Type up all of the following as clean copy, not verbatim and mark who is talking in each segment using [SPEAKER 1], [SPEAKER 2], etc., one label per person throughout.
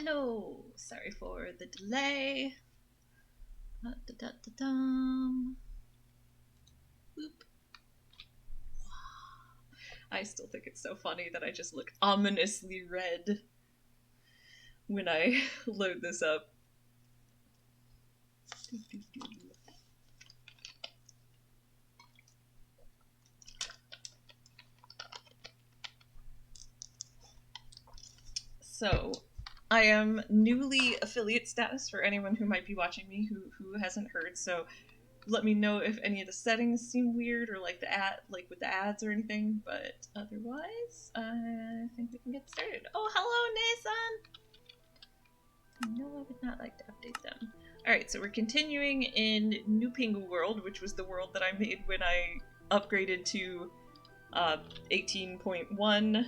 [SPEAKER 1] Hello! Sorry for the delay. Da-da-da-da-dum. Boop. I still think it's so funny that I just look ominously red when I load this up. So, I am newly affiliate status for anyone who might be watching me who hasn't heard, so let me know if any of the settings seem weird or like with the ads or anything, but otherwise, I think we can get started. Oh, hello, Nathan! No, I would not like to update them. Alright, so we're continuing in New PenguWorld, which was the world that I made when I upgraded to 18.1,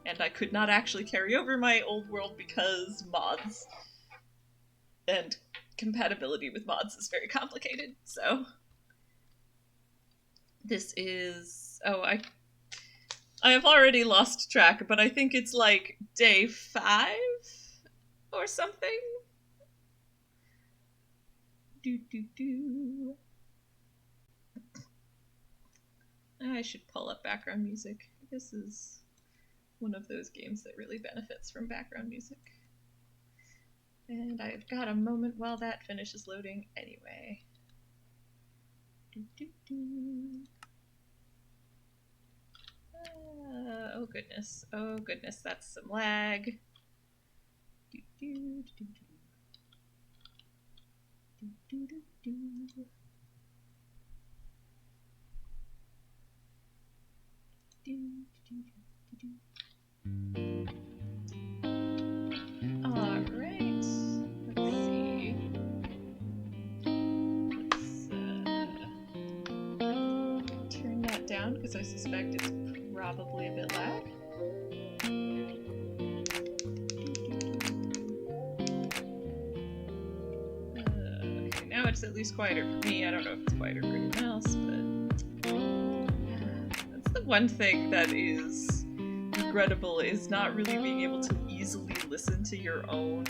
[SPEAKER 1] and I could not actually carry over my old world because mods. And compatibility with mods is very complicated, so this is... oh, I have already lost track, but I think it's like day 5 or something. I should pull up background music. This is one of those games that really benefits from background music. And I've got a moment while that finishes loading anyway. Oh goodness, that's some lag. Alright, let's see. Let's turn that down because I suspect it's probably a bit loud. Okay, now it's at least quieter for me. I don't know if it's quieter for anyone else, but that's the one thing that is regrettable, is not really being able to easily listen to your own.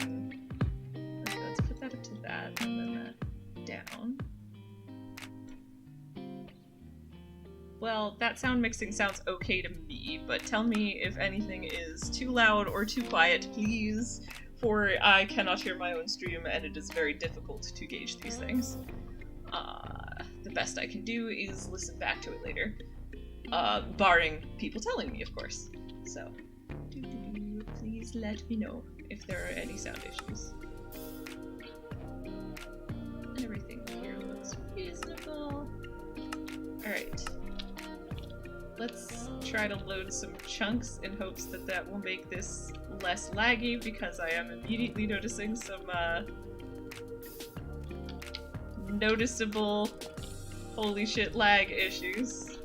[SPEAKER 1] Okay, let's put that up to that, and then that down. Well, that sound mixing sounds okay to me, but tell me if anything is too loud or too quiet, please, for I cannot hear my own stream and it is very difficult to gauge these things. The best I can do is listen back to it later. Barring people telling me, of course. So, please let me know if there are any sound issues. Everything here looks reasonable. Alright. Let's try to load some chunks in hopes that that will make this less laggy, because I am immediately noticing some noticeable holy shit lag issues.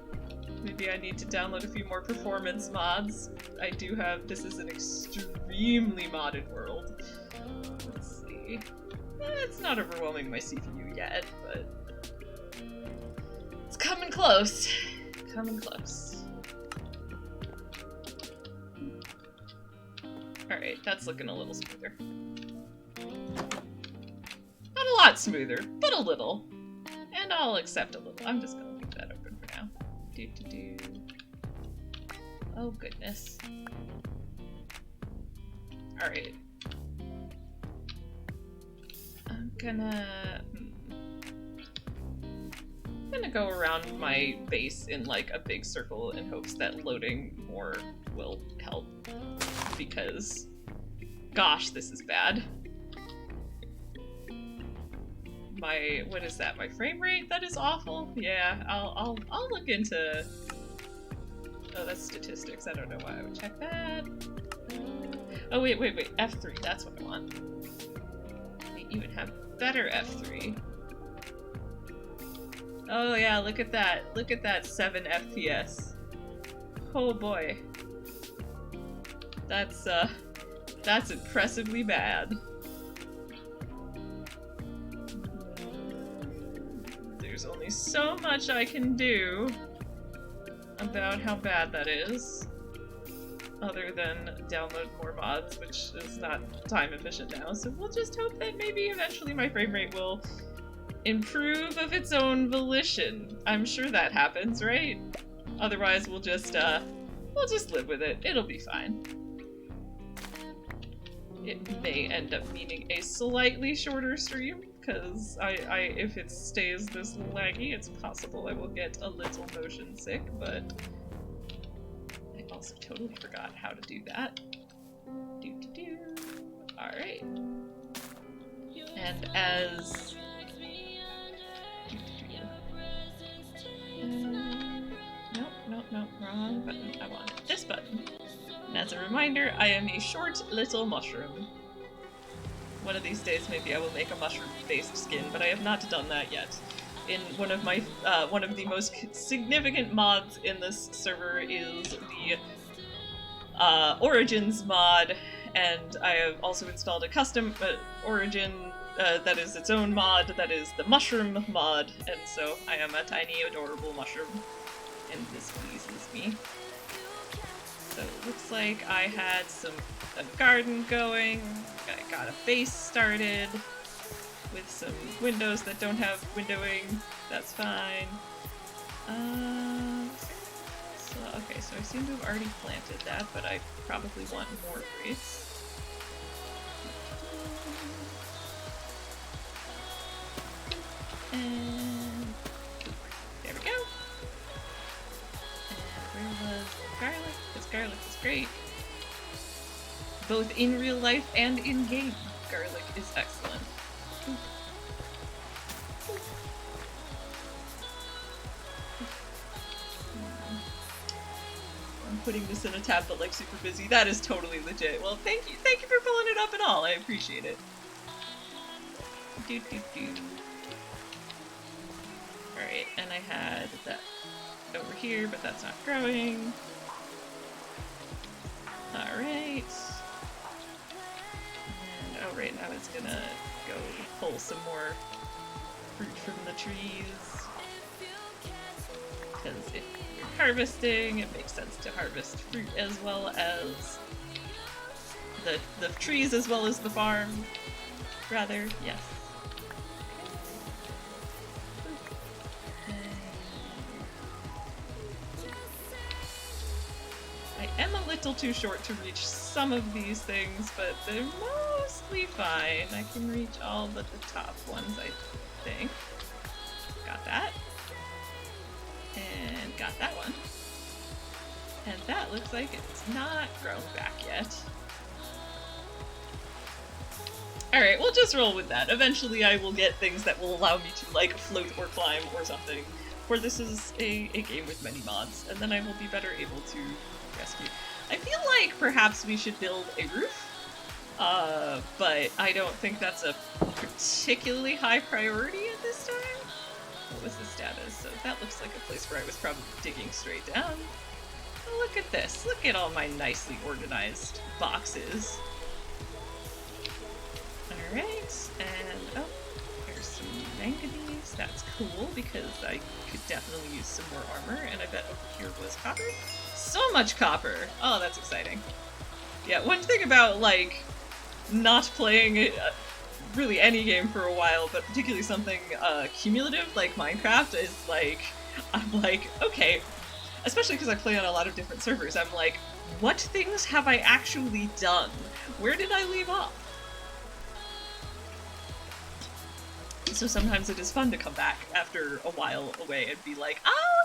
[SPEAKER 1] Maybe I need to download a few more performance mods. I do have... this is an extremely modded world. Let's see. It's not overwhelming my CPU yet, but it's coming close. Coming close. Alright, that's looking a little smoother. Not a lot smoother, but a little. And I'll accept a little. I'm just gonna leave that open for now. Do-do-do. Oh goodness. Alright. I'm gonna go around my base in like a big circle in hopes that loading more will help, because gosh, this is bad. My, what is that, my frame rate? That is awful. Yeah, I'll look into... oh, that's statistics. I don't know why I would check that. Oh, wait, F3, that's what I want. They even have better F3. Oh yeah, look at that. Look at that 7 FPS. Oh boy. That's impressively bad. There's only so much I can do about how bad that is. other than download more mods, which is not time efficient now, so we'll just hope that maybe eventually my frame rate will improve of its own volition. I'm sure that happens, right? Otherwise we'll just live with it. It'll be fine. It may end up meaning a slightly shorter stream, because if it stays this laggy, it's possible I will get a little motion sick, but I also totally forgot how to do that. Alright. And as... Nope, wrong button. I wanted this button. And as a reminder, I am a short little mushroom. One of these days maybe I will make a mushroom-based skin, but I have not done that yet. In one of my one of the most significant mods in this server is the Origins mod, and I have also installed a custom Origin that is its own mod, that is the mushroom mod, and so I am a tiny adorable mushroom, and this pleases me. So it looks like I had a garden going, I got a base started with some windows that don't have windowing, that's fine. Okay, so I seem to have already planted that, but I probably want more wreaths. And there we go. And where was garlic? Because garlic is great. Both in real life and in game, garlic is excellent. I'm putting this in a tab but like super busy. That is totally legit. Well, thank you for pulling it up and all. I appreciate it. Alright, and I had that over here, but that's not growing. Alright. And oh right, now it's gonna go pull some more fruit from the trees. Because if you're harvesting, it makes sense to harvest fruit as well as the trees as well as the farm. Rather, yes. I am a little too short to reach some of these things, but they're mostly fine. I can reach all but the top ones, I think. Got that. And got that one. And that looks like it's not grown back yet. Alright, we'll just roll with that. Eventually I will get things that will allow me to, like, float or climb or something. For this is a game with many mods, and then I will be better able to rescue. I feel like perhaps we should build a roof, but I don't think that's a particularly high priority at this time. What was the status? So that looks like a place where I was probably digging straight down. Oh, look at this. Look at all my nicely organized boxes. Alright, and oh, there's some manganese. That's cool because I could definitely use some more armor, and I bet over here was copper. So much copper! Oh, that's exciting. Yeah, one thing about, like, not playing really any game for a while, but particularly something cumulative like Minecraft is, like, I'm like, okay, especially because I play on a lot of different servers, I'm like, what things have I actually done? Where did I leave off? So sometimes it is fun to come back after a while away and be like, oh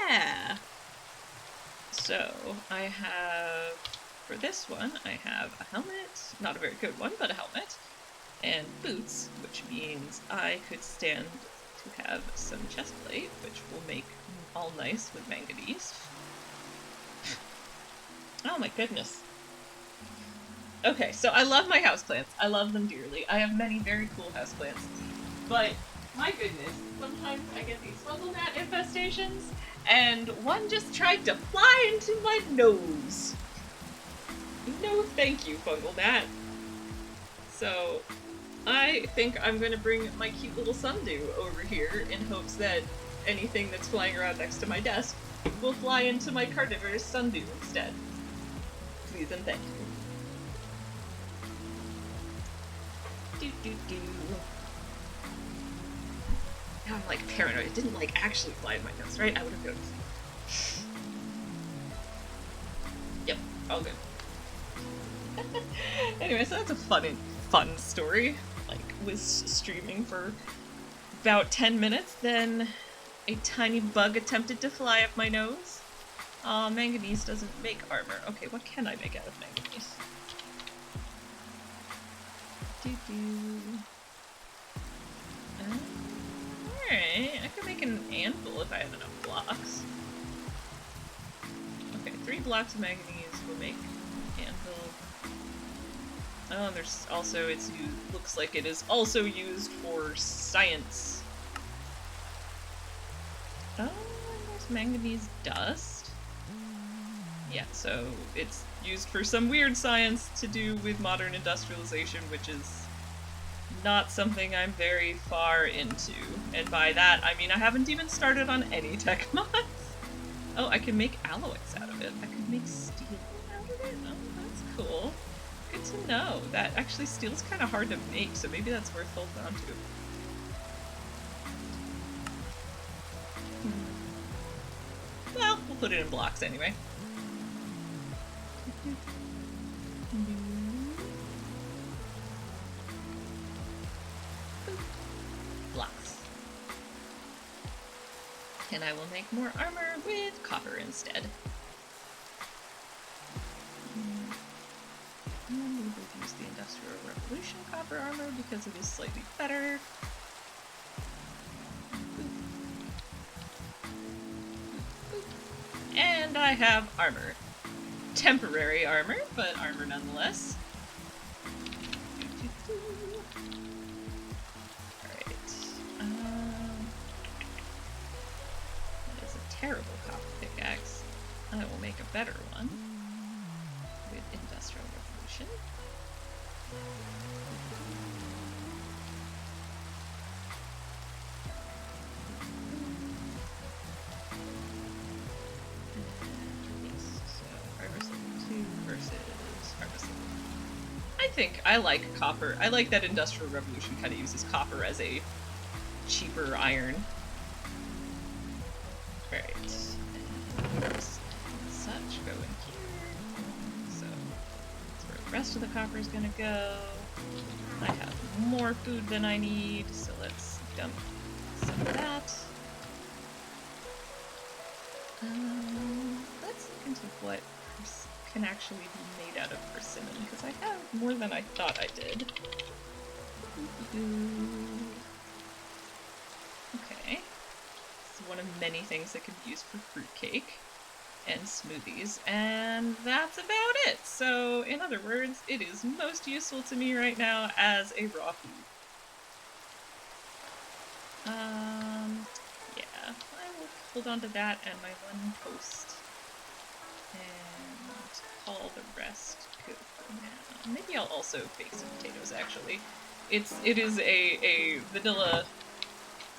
[SPEAKER 1] yeah! So, I have, for this one, I have a helmet, not a very good one, but a helmet, and boots, which means I could stand to have some chest plate, which will make all nice with manganese. Oh my goodness. Okay, so I love my houseplants. I love them dearly. I have many very cool houseplants. But, my goodness, sometimes I get these fungal gnat infestations, and one just tried to fly into my nose. No thank you, fungal gnat. So, I think I'm gonna bring my cute little sundew over here in hopes that anything that's flying around next to my desk will fly into my carnivorous sundew instead. please and thank you. Now I'm like paranoid. It didn't like actually fly in my nose, right? I would have noticed. Yep, all good. Anyway, so that's a fun story. Like, was streaming for about 10 minutes, then a tiny bug attempted to fly up my nose. Aw, manganese doesn't make armor. Okay, what can I make out of manganese? Alright, I could make an anvil if I had enough blocks. Okay, 3 blocks of manganese will make an anvil. Oh, and there's also, looks like it is also used for science. Oh, and there's manganese dust. Yeah, so it's used for some weird science to do with modern industrialization, which is not something I'm very far into. And by that, I mean I haven't even started on any tech mods. Oh, I can make alloys out of it. I could make steel out of it? Oh, that's cool. Good to know. That actually steel's kind of hard to make, so maybe that's worth holding on to. Well, we'll put it in blocks anyway. Blocks. And I will make more armor with copper instead. And we will use the Industrial Revolution copper armor because it is slightly better. And I have armor. Temporary armor, but armor nonetheless. Alright. That is a terrible copper pickaxe. I will make a better one with Industrial Revolution. I think I like copper. I like that Industrial Revolution kind of uses copper as a cheaper iron. Alright. And such go in here. So that's where the rest of the copper is gonna go. I have more food than I need, so let's dump some of that. Let's look into what can actually be made out of persimmon, because I have more than I thought I did. Okay. This is one of many things that can be used for fruitcake and smoothies, and that's about it! So, in other words, it is most useful to me right now as a raw food. Yeah, I will hold on to that and my one post. And call the rest good for now. Maybe I'll also bake some potatoes, actually. It is a vanilla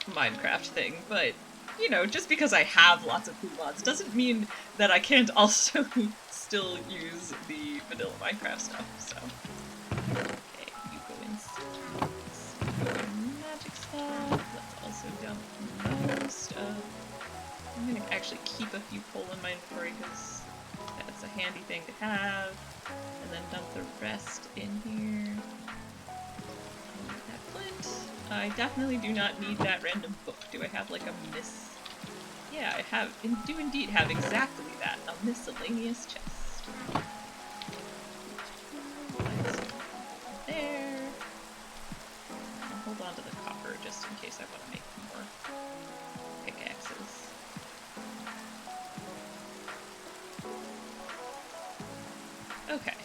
[SPEAKER 1] Minecraft thing, but, you know, just because I have lots of food mods doesn't mean that I can't also still use the vanilla Minecraft stuff, so. Okay, you go in seeds, you go in magic stuff, let's also dump most of... I'm gonna actually keep a few coal in my inventory because that's a handy thing to have, and then dump the rest in here. That flint. I definitely do not need that random book. Do I have like a Yeah, I do indeed have exactly that. A miscellaneous chest. There. I'll hold on to the copper just in case I want to make more pickaxes. Okay.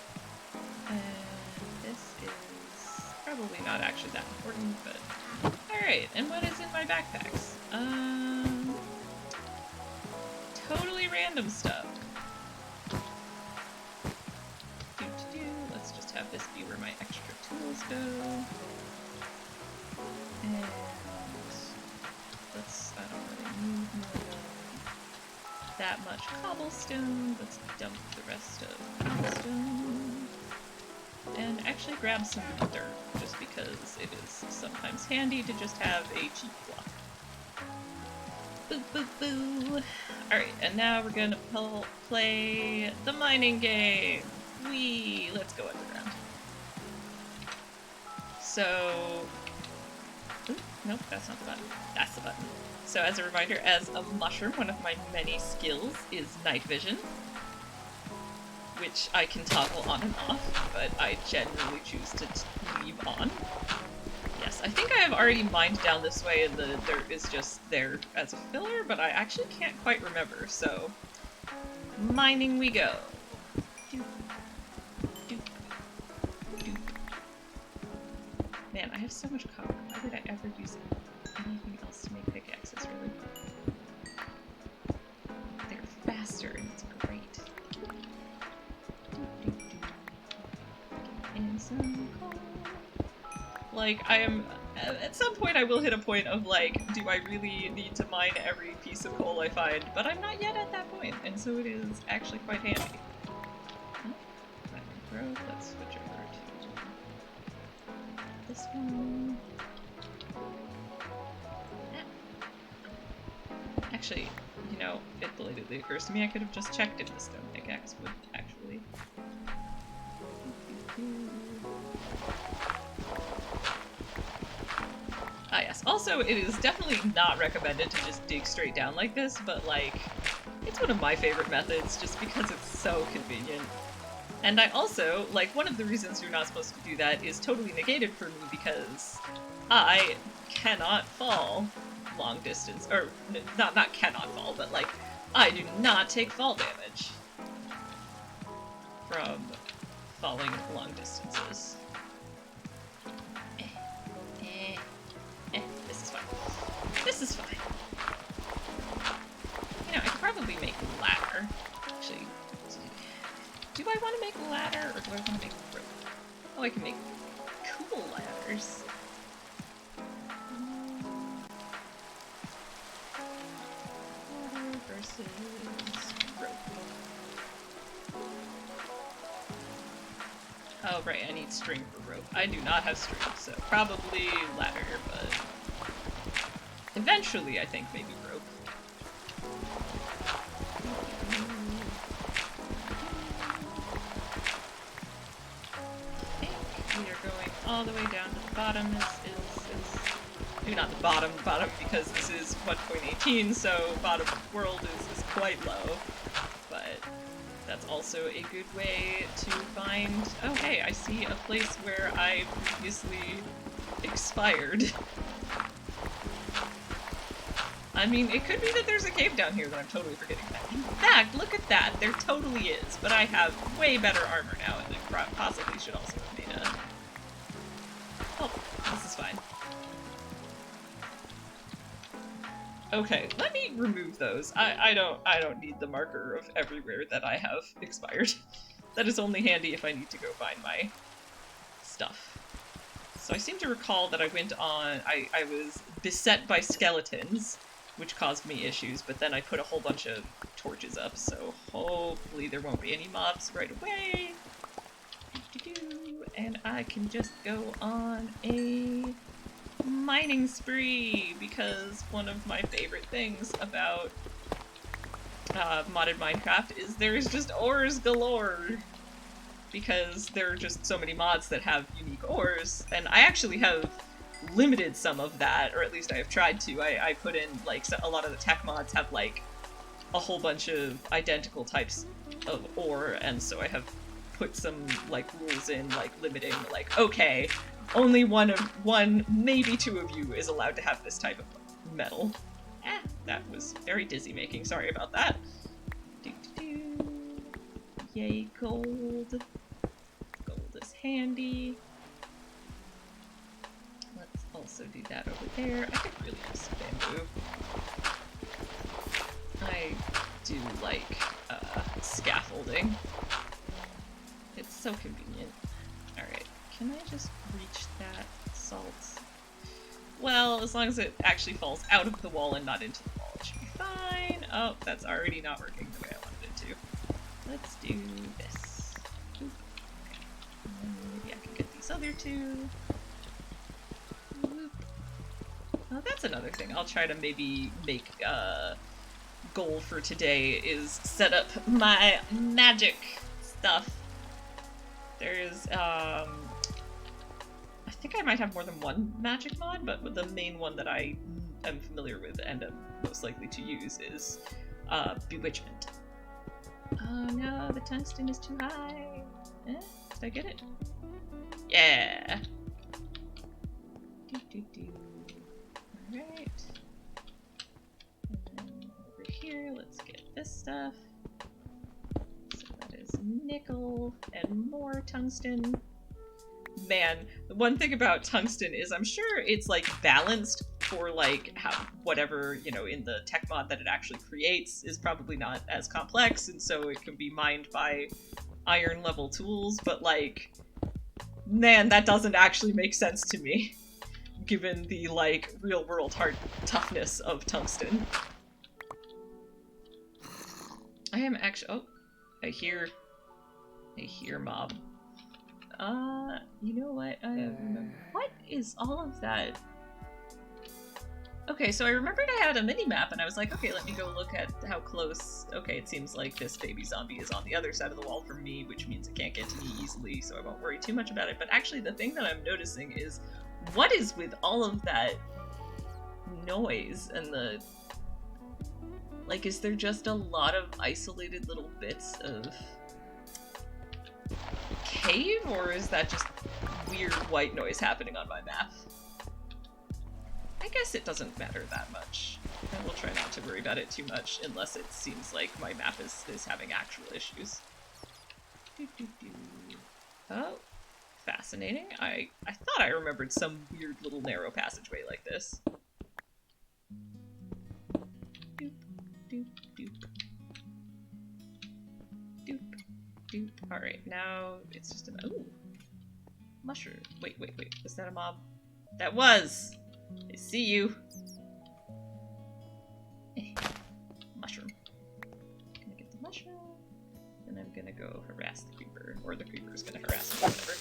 [SPEAKER 1] And this is probably not actually that important, but... Alright, and what is in my backpacks? Totally random stuff. Let's just have this be where my extra tools go. And... I don't really need more than that much much cobblestone. Let's dump the rest of cobblestone. And actually grab some dirt, just because it is sometimes handy to just have a cheap block. Boo boo boo! Alright, and now we're gonna play the mining game! Whee! Let's go underground. So... Ooh, nope, that's not the button. That's the button. So as a reminder, as a mushroom, one of my many skills is night vision, which I can toggle on and off, but I generally choose to leave on. Yes, I think I have already mined down this way and the dirt is just there as a filler, but I actually can't quite remember, so... mining we go! Doop, doop, doop. Man, I have so much copper. Why did I ever use anything else to make pickaxes, really? They're faster and it's great. And some coal. Like, I am... at some point I will hit a point of, like, do I really need to mine every piece of coal I find? But I'm not yet at that point, and so it is actually quite handy. Let's switch over to this one. Actually, you know, it belatedly occurs to me I could have just checked if the stone pickaxe would actually... Ah yes, also it is definitely not recommended to just dig straight down like this, but like, it's one of my favorite methods just because it's so convenient. And I also, like, one of the reasons you're not supposed to do that is totally negated for me because I cannot fall long distance, or not cannot fall, but like, I do not take fall damage from falling long distances. This is fine. This is fine. You know, I could probably make a ladder. Actually, do I want to make a ladder, or do I want to make rope? Oh, I can make cool ladders. Ladder versus rope. Oh, right, I need string for rope. I do not have string, so probably ladder, but eventually I think maybe rope. I think we are going all the way down to the bottom. Maybe not the bottom because this is 1.18, so bottom world is quite low, but that's also a good way to find... Oh hey, I see a place where I previously expired. I mean, it could be that there's a cave down here that I'm totally forgetting about. In fact, look at that! There totally is, but I have way better armor now, and I possibly should also have made a... Oh, this is fine. Okay, let me remove those. I don't need the marker of everywhere that I have expired. That is only handy if I need to go find my stuff. So I seem to recall that I went on... I was beset by skeletons, which caused me issues, but then I put a whole bunch of torches up, so hopefully there won't be any mobs right away. And I can just go on a mining spree, because one of my favorite things about modded Minecraft is there is just ores galore, because there are just so many mods that have unique ores, and I actually have limited some of that, or at least I have tried to. I put in, like, a lot of the tech mods have, like, a whole bunch of identical types of ore, and so I have put some, like, rules in, like, limiting, like, okay, only one, maybe two of you is allowed to have this type of metal. That was very dizzy-making, sorry about that. Yay, gold. Gold is handy. Let's also do that over there. I could really use some bamboo. I do like scaffolding. It's so convenient. Alright, can I just reach that salt? Well, as long as it actually falls out of the wall and not into the wall, it should be fine. Oh, that's already not working the way let's do this. Oop. And maybe I can get these other two. Oop. Oh, that's another thing. I'll try to maybe make goal for today is set up my magic stuff. There's I think I might have more than one magic mod, but the main one that I am familiar with and am most likely to use is Bewitchment. Oh no, the tungsten is too high. Did I get it? Yeah. Alright. And then over here, let's get this stuff. So that is nickel and more tungsten. Man, the one thing about tungsten is I'm sure it's like balanced for like how whatever, you know, in the tech mod that it actually creates is probably not as complex, and so it can be mined by iron level tools, but like, man, that doesn't actually make sense to me given the like real world hard toughness of tungsten. I am actually, oh, I hear mob. You know what? I remember. What is all of that? Okay, so I remembered I had a mini-map, and I was like, okay, let me go look at how close... Okay, it seems like this baby zombie is on the other side of the wall from me, which means it can't get to me easily, so I won't worry too much about it. But actually, the thing that I'm noticing is, what is with all of that noise and the... Like, is there just a lot of isolated little bits of... cave, or is that just weird white noise happening on my map? I guess it doesn't matter that much. I will try not to worry about it too much unless it seems like my map is having actual issues. Oh, fascinating. I thought I remembered some weird little narrow passageway like this. Doop, doop, doop. Doop. Doop. Alright, now it's just a... Ooh! Mushroom. Wait. Was that a mob? That was! I see you! Mushroom. Gonna get the mushroom, and I'm gonna go harass the creeper. Or the creeper's gonna harass me, whatever.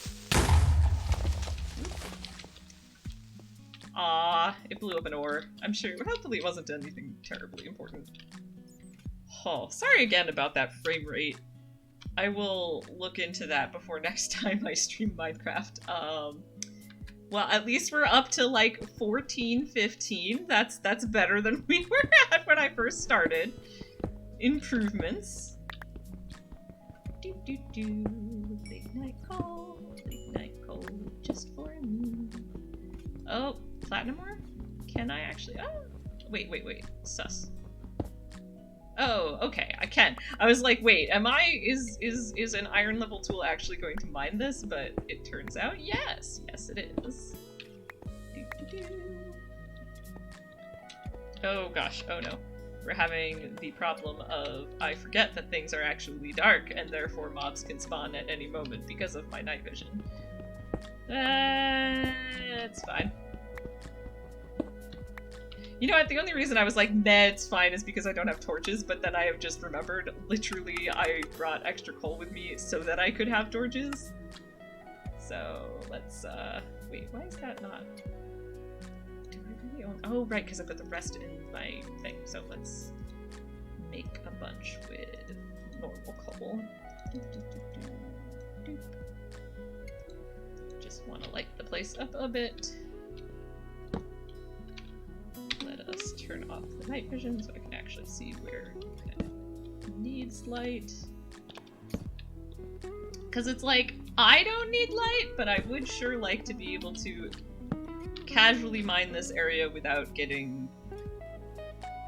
[SPEAKER 1] Aw, it blew up an ore. I'm sure, hopefully it wasn't anything terribly important. Oh, sorry again about that frame rate. I will look into that before next time I stream Minecraft. Well, at least we're up to like 14, 15. That's better than we were at when I first started. Improvements. Late night call, just for me. Oh, platinum ore? Can I actually? Oh, wait. Sus. Oh, okay, I can. I was like, wait, is an iron level tool actually going to mine this? But it turns out, yes it is. Oh gosh, oh no. We're having the problem of I forget that things are actually dark, and therefore mobs can spawn at any moment because of my night vision. It's fine. You know what, the only reason I was like, nah, it's fine is because I don't have torches, but then I have just remembered, literally, I brought extra coal with me so that I could have torches. So, let's, wait, why is that not? Do I really own? Oh, right, because I put the rest in my thing, so let's make a bunch with normal coal. Just want to light the place up a bit. Let us turn off the night vision so I can actually see where it needs light. Because it's like, I don't need light, but I would sure like to be able to casually mine this area without getting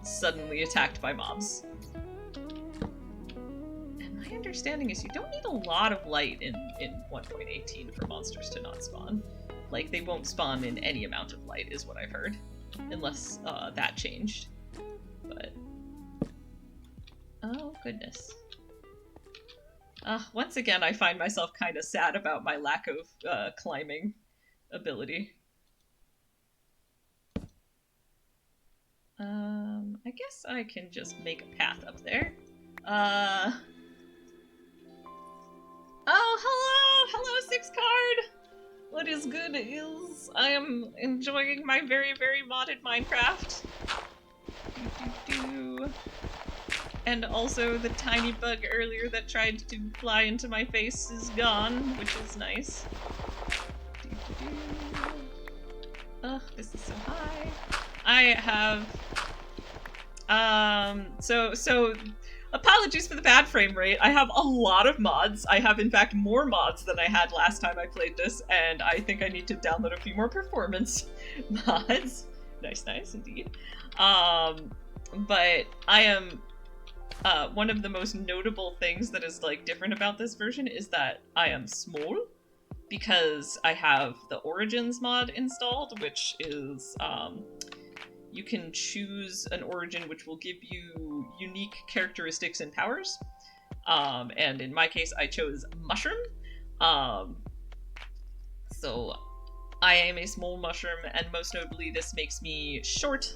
[SPEAKER 1] suddenly attacked by mobs. And my understanding is you don't need a lot of light in 1.18 for monsters to not spawn. Like, they won't spawn in any amount of light, is what I've heard. Unless that changed. But... oh, goodness. Once again, I find myself kind of sad about my lack of climbing ability. I guess I can just make a path up there. What is good is I am enjoying my very, very modded Minecraft. And also the tiny bug earlier that tried to fly into my face is gone, which is nice. Ugh, this is so high. I have... So apologies for the bad frame rate. I have a lot of mods. I have, in fact, more mods than I had last time I played this, and I think I need to download a few more performance mods. Nice, indeed. But I am... one of the most notable things that is, like, different about this version is that I am small, because I have the Origins mod installed, which is, you can choose an origin which will give you unique characteristics and powers. And in my case, I chose Mushroom. So I am a small mushroom, and most notably, this makes me short.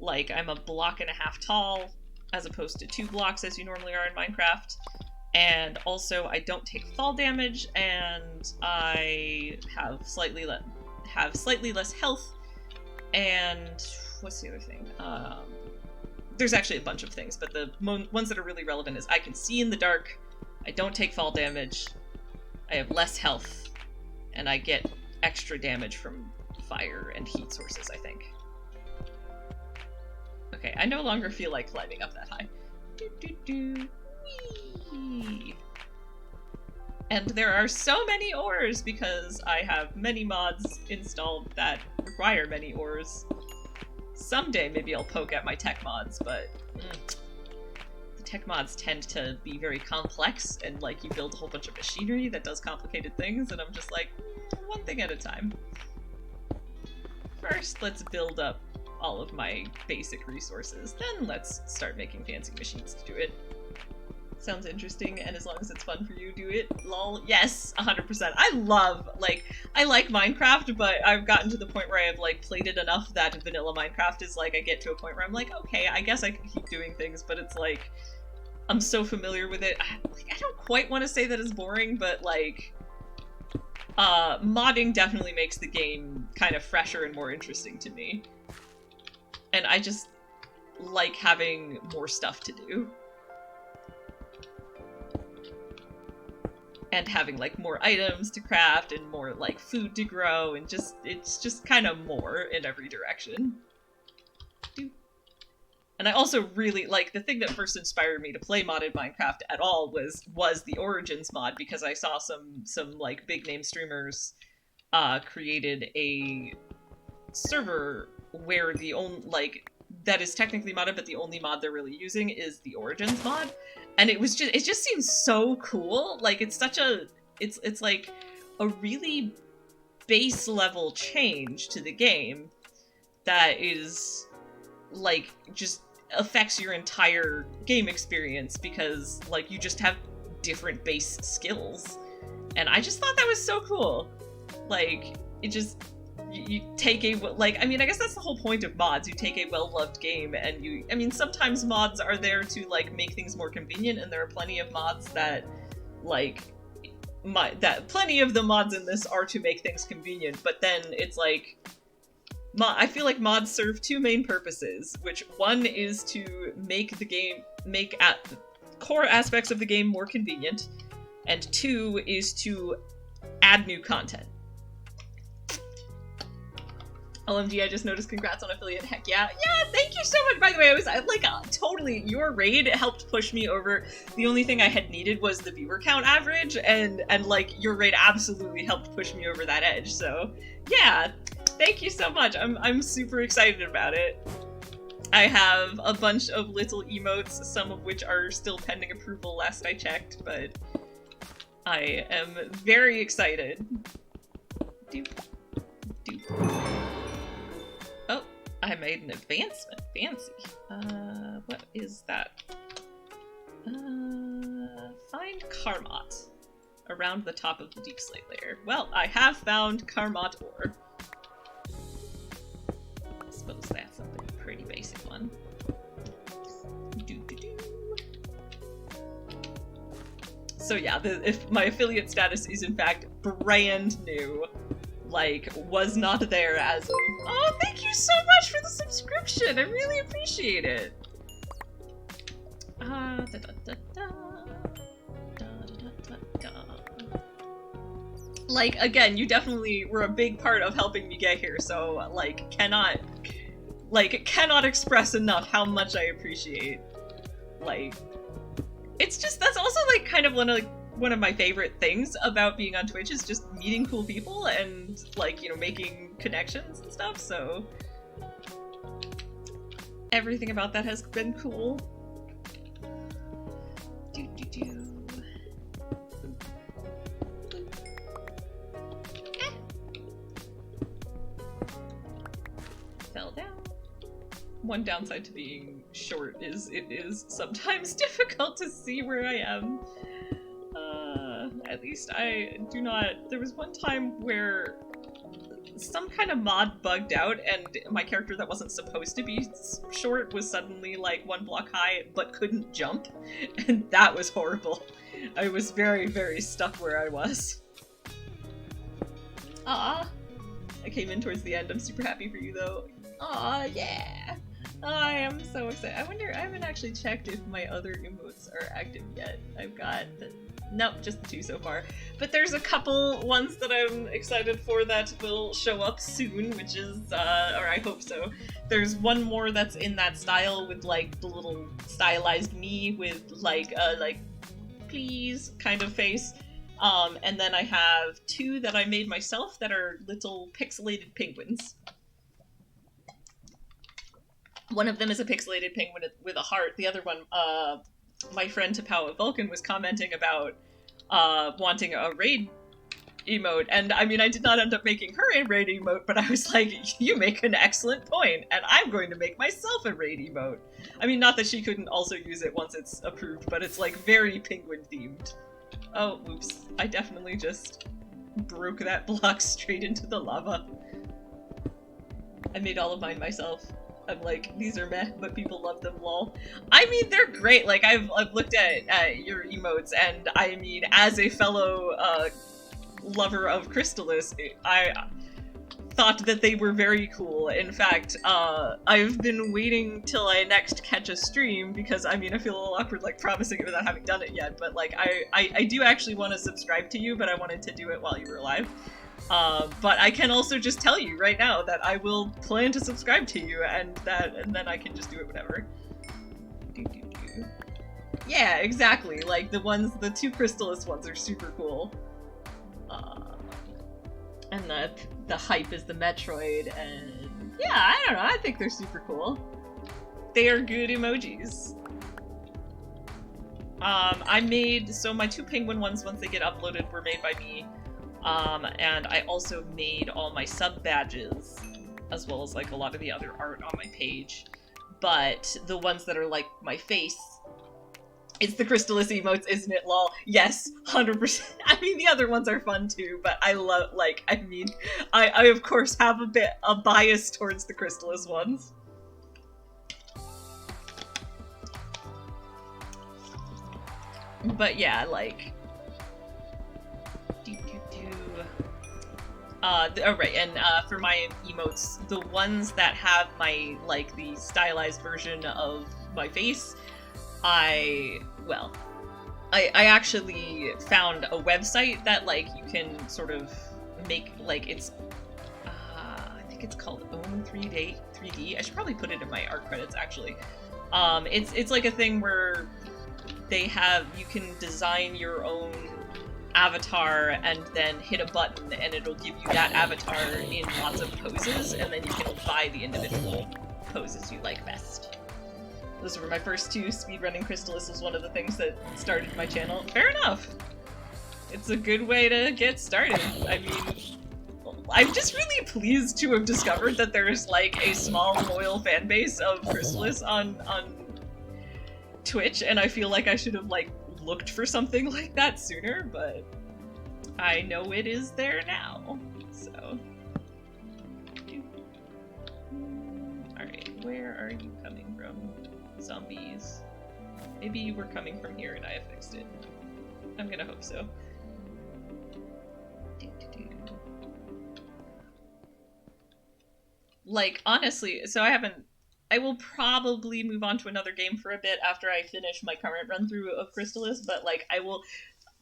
[SPEAKER 1] Like, I'm a block and a half tall, as opposed to 2 blocks as you normally are in Minecraft. And also, I don't take fall damage, and I have slightly less health. And what's the other thing? There's actually a bunch of things, but the ones that are really relevant is I can see in the dark, I don't take fall damage, I have less health, and I get extra damage from fire and heat sources, I think. Okay, I no longer feel like climbing up that high. Whee! And there are so many ores because I have many mods installed that require many ores. Someday maybe I'll poke at my tech mods, but the tech mods tend to be very complex, and like you build a whole bunch of machinery that does complicated things, and I'm just like, one thing at a time. First, let's build up all of my basic resources, then let's start making fancy machines to do it. Sounds interesting, and as long as it's fun for you, do it. Lol. Yes, 100%. I like Minecraft, but I've gotten to the point where I've, like, played it enough that vanilla Minecraft is, like, I get to a point where I'm like, okay, I guess I can keep doing things, but it's, like, I'm so familiar with it. I don't quite want to say that it's boring, but, like, modding definitely makes the game kind of fresher and more interesting to me. And I just like having more stuff to do. And having, like, more items to craft and more, like, food to grow, and just, it's just kind of more in every direction. And I also really, like, the thing that first inspired me to play modded Minecraft at all was the Origins mod, because I saw some like, big-name streamers created a server where the only, like, that is technically modded, but the only mod they're really using is the Origins mod. And it just seems so cool. Like, it's such a, it's like a really base level change to the game that is, like, just affects your entire game experience, because, like, you just have different base skills. And I just thought that was so cool. Like, it just, you take a, like, I mean, I guess that's the whole point of mods. You take a well-loved game and you, I mean, sometimes mods are there to, like, make things more convenient, and there are plenty of mods that, like, plenty of the mods in this are to make things convenient, but then it's like, I feel like mods serve 2 main purposes, which one is to make the game, core aspects of the game more convenient, and 2 is to add new content. OMG, I just noticed, congrats on affiliate. Heck yeah. Yeah, thank you so much. By the way, totally, your raid helped push me over. The only thing I had needed was the viewer count average, and like, your raid absolutely helped push me over that edge. So yeah, thank you so much. I'm super excited about it. I have a bunch of little emotes, some of which are still pending approval last I checked, but I am very excited. Doop. Oh, I made an advancement. Fancy. What is that? Find Karmot around the top of the deep slate layer. Well, I have found Karmot ore. I suppose that's a pretty basic one. So yeah, if my affiliate status is in fact brand new, like, was not there as of, oh, thank you so much for the subscription! I really appreciate it! Like, again, you definitely were a big part of helping me get here, so, like, cannot express enough how much I appreciate, like, it's just, that's also, like, kind of one of my favorite things about being on Twitch is just meeting cool people and, like, you know, making connections and stuff, so everything about that has been cool. Fell down. One downside to being short is it is sometimes difficult to see where I am. At least I do not... There was one time where some kind of mod bugged out and my character that wasn't supposed to be short was suddenly like 1 block high but couldn't jump, and that was horrible. I was very, very stuck where I was. Ah, I came in towards the end. I'm super happy for you though. Aw, yeah! I am so excited. I wonder, I haven't actually checked if my other emotes are active yet. I've got the... Nope, just the 2 so far. But there's a couple ones that I'm excited for that will show up soon, which is, or I hope so. There's one more that's in that style with, like, the little stylized me with, like, please kind of face. And then I have 2 that I made myself that are little pixelated penguins. One of them is a pixelated penguin with a heart. The other one, my friend Tapawa Vulcan was commenting about wanting a raid emote, and I mean, I did not end up making her a raid emote, but I was like, you make an excellent point, and I'm going to make myself a raid emote. I mean, not that she couldn't also use it once it's approved, but it's like very penguin themed. Oh, oops. I definitely just broke that block straight into the lava. I made all of mine myself. I'm like, these are meh, but people love them, lol. I mean, they're great. Like, I've looked at your emotes, and I mean, as a fellow lover of Crystallis, I thought that they were very cool. In fact, I've been waiting till I next catch a stream, because, I mean, I feel a little awkward, like, promising it without having done it yet, but, like, I do actually want to subscribe to you, but I wanted to do it while you were alive. But I can also just tell you right now that I will plan to subscribe to you, and then I can just do it whatever. Yeah, exactly. Like the 2 Crystallis ones are super cool. And the hype is the Metroid, and yeah, I don't know. I think they're super cool. They are good emojis. I made so my 2 penguin ones once they get uploaded were made by me. And I also made all my sub badges, as well as like a lot of the other art on my page. But the ones that are like my face, it's the Crystallis emotes, isn't it, lol? Yes, 100%. I mean, the other ones are fun too, but I love, like, I mean, I of course have a bias towards the Crystallis ones. But yeah, like... oh right, and for my emotes, the ones that have my, like, the stylized version of my face, I actually found a website that, like, you can sort of make, like, it's, I think it's called Own 3D. I should probably put it in my art credits, actually. It's like a thing where you can design your own avatar and then hit a button and it'll give you that avatar in lots of poses, and then you can buy the individual poses you like best. Those were my first 2. Speedrunning Crystallis was one of the things that started my channel. Fair enough! It's a good way to get started. I mean, I'm just really pleased to have discovered that there's, like, a small, loyal fan base of Crystallis on Twitch, and I feel like I should have, like, looked for something like that sooner, but I know it is there now, so. Alright, where are you coming from, zombies? Maybe you were coming from here and I have fixed it. I'm gonna hope so. Like, honestly, so I will probably move on to another game for a bit after I finish my current run through of Crystalis, but like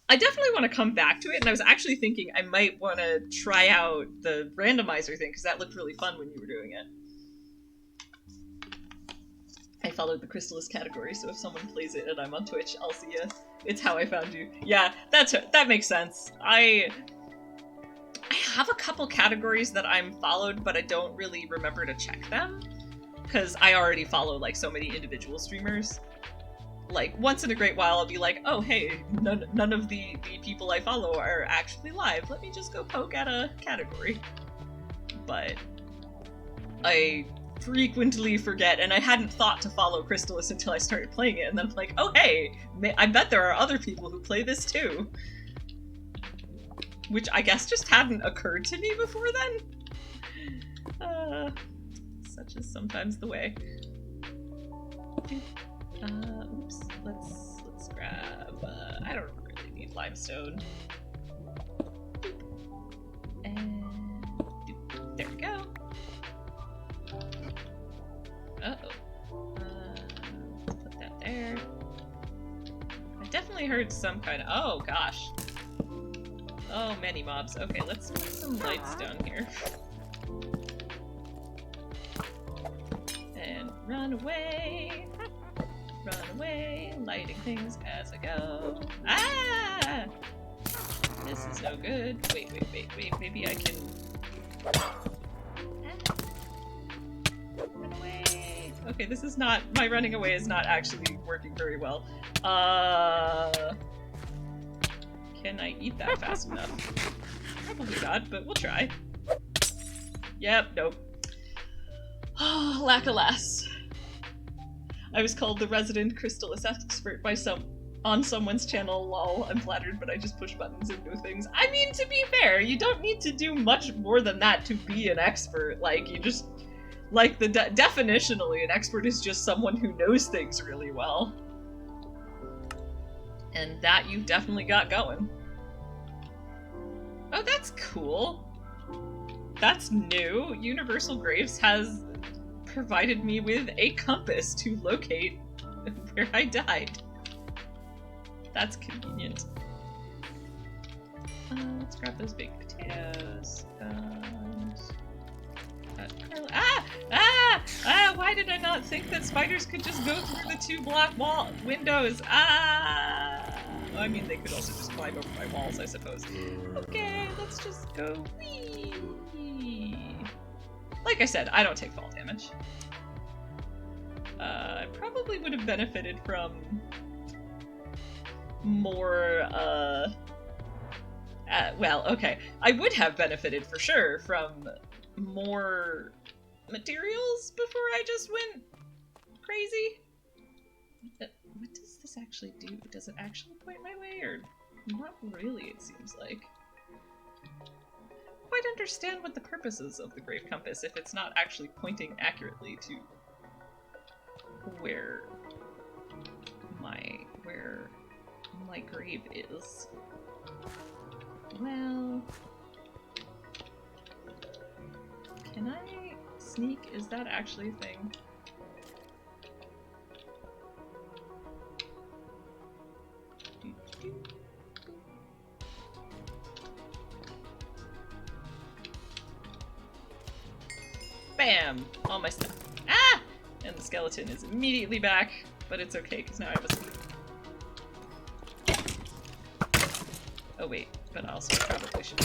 [SPEAKER 1] I definitely want to come back to it, and I was actually thinking I might want to try out the randomizer thing, because that looked really fun when you were doing it. I followed the Crystalis category, so if someone plays it and I'm on Twitch, I'll see you. It's how I found you. Yeah, that makes sense. I have a couple categories that I'm followed, but I don't really remember to check them, because I already follow, like, so many individual streamers. Like, once in a great while, I'll be like, oh, hey, none of the people I follow are actually live. Let me just go poke at a category. But I frequently forget, and I hadn't thought to follow Crystalis until I started playing it, and then I'm like, oh, hey, I bet there are other people who play this too. Which I guess just hadn't occurred to me before then. Such is sometimes the way. Oops. Let's grab. I don't really need limestone. And there we go. Put that there. I definitely heard some kind of. Oh gosh. Oh, many mobs. Okay, let's put some lights down here. And run away. Run away, lighting things as I go. Ah! This is no good. Wait. Maybe I can... Run away. Okay, this is not... My running away is not actually working very well. Can I eat that fast enough? Probably not, but we'll try. Yep, nope. Oh, lack alas. I was called the resident Crystalis expert by on someone's channel, lol. I'm flattered, but I just push buttons and do things. I mean, to be fair, you don't need to do much more than that to be an expert. Like, you just... Like, definitionally, an expert is just someone who knows things really well. And that you've definitely got going. Oh, that's cool. That's new. Universal Graves has provided me with a compass to locate where I died. That's convenient. Let's grab those baked potatoes. Why did I not think that spiders could just go through the 2 block windows? Well, I mean, they could also just climb over my walls, I suppose. Okay, let's just go. Whee! Like I said, I don't take fall damage. I probably would have benefited from more, well, okay. I would have benefited for sure from more materials before I just went crazy. What does this actually do? Does it actually point my way, or not really, it seems like? Quite understand what the purpose is of the grave compass if it's not actually pointing accurately to where my grave is. Well, can I sneak? Is that actually a thing? Bam! All my stuff. Ah! And the skeleton is immediately back, but it's okay, because now I have a sleep. Oh wait, but also I probably should...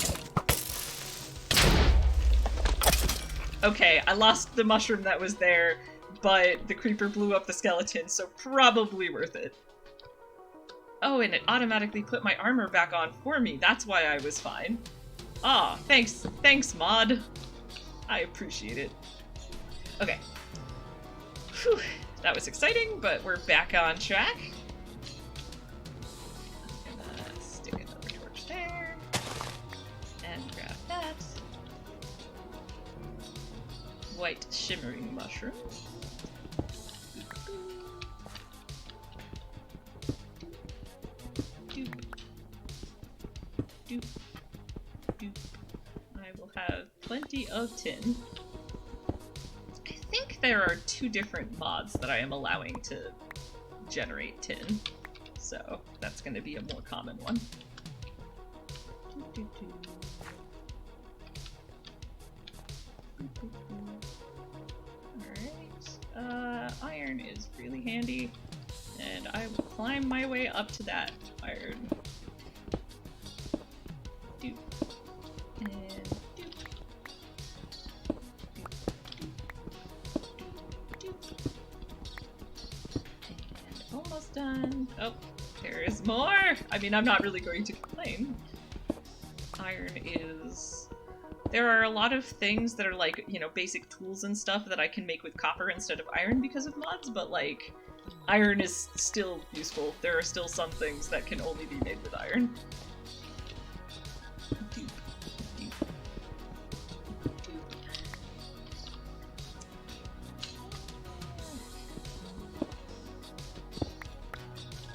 [SPEAKER 1] Okay, I lost the mushroom that was there, but the creeper blew up the skeleton, so probably worth it. Oh, and it automatically put my armor back on for me. That's why I was fine. Aw, thanks, mod. I appreciate it. Okay. Whew, that was exciting, but we're back on track. I'm gonna stick another torch there. And grab that. White shimmering mushroom. Doop. Doop. Doop. I will have plenty of tin. there are 2 different mods that I am allowing to generate tin, so that's going to be a more common one. Alright, iron is really handy, and I will climb my way up to that iron. Doop. And doop. And almost done. Oh, there is more! I mean, I'm not really going to complain. Iron is... There are a lot of things that are like, you know, basic tools and stuff that I can make with copper instead of iron because of mods, but like, iron is still useful. There are still some things that can only be made with iron.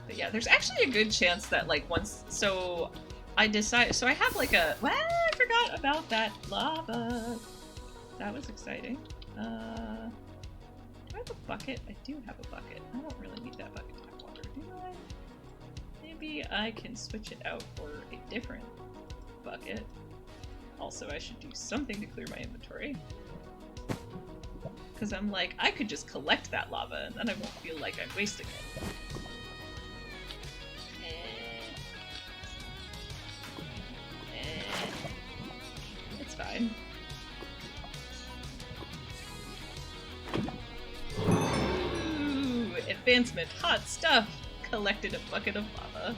[SPEAKER 1] But yeah, there's actually a good chance that like once, so I have like a, well, I forgot about that lava. That was exciting. Do I have a bucket? I do have a bucket. I don't really need that bucket to have water, do I? Maybe I can switch it out for a different bucket. Also, I should do something to clear my inventory. Because I'm like, I could just collect that lava and then I won't feel like I'm wasting it. It's fine. Ooh, advancement, hot stuff! Collected a bucket of lava.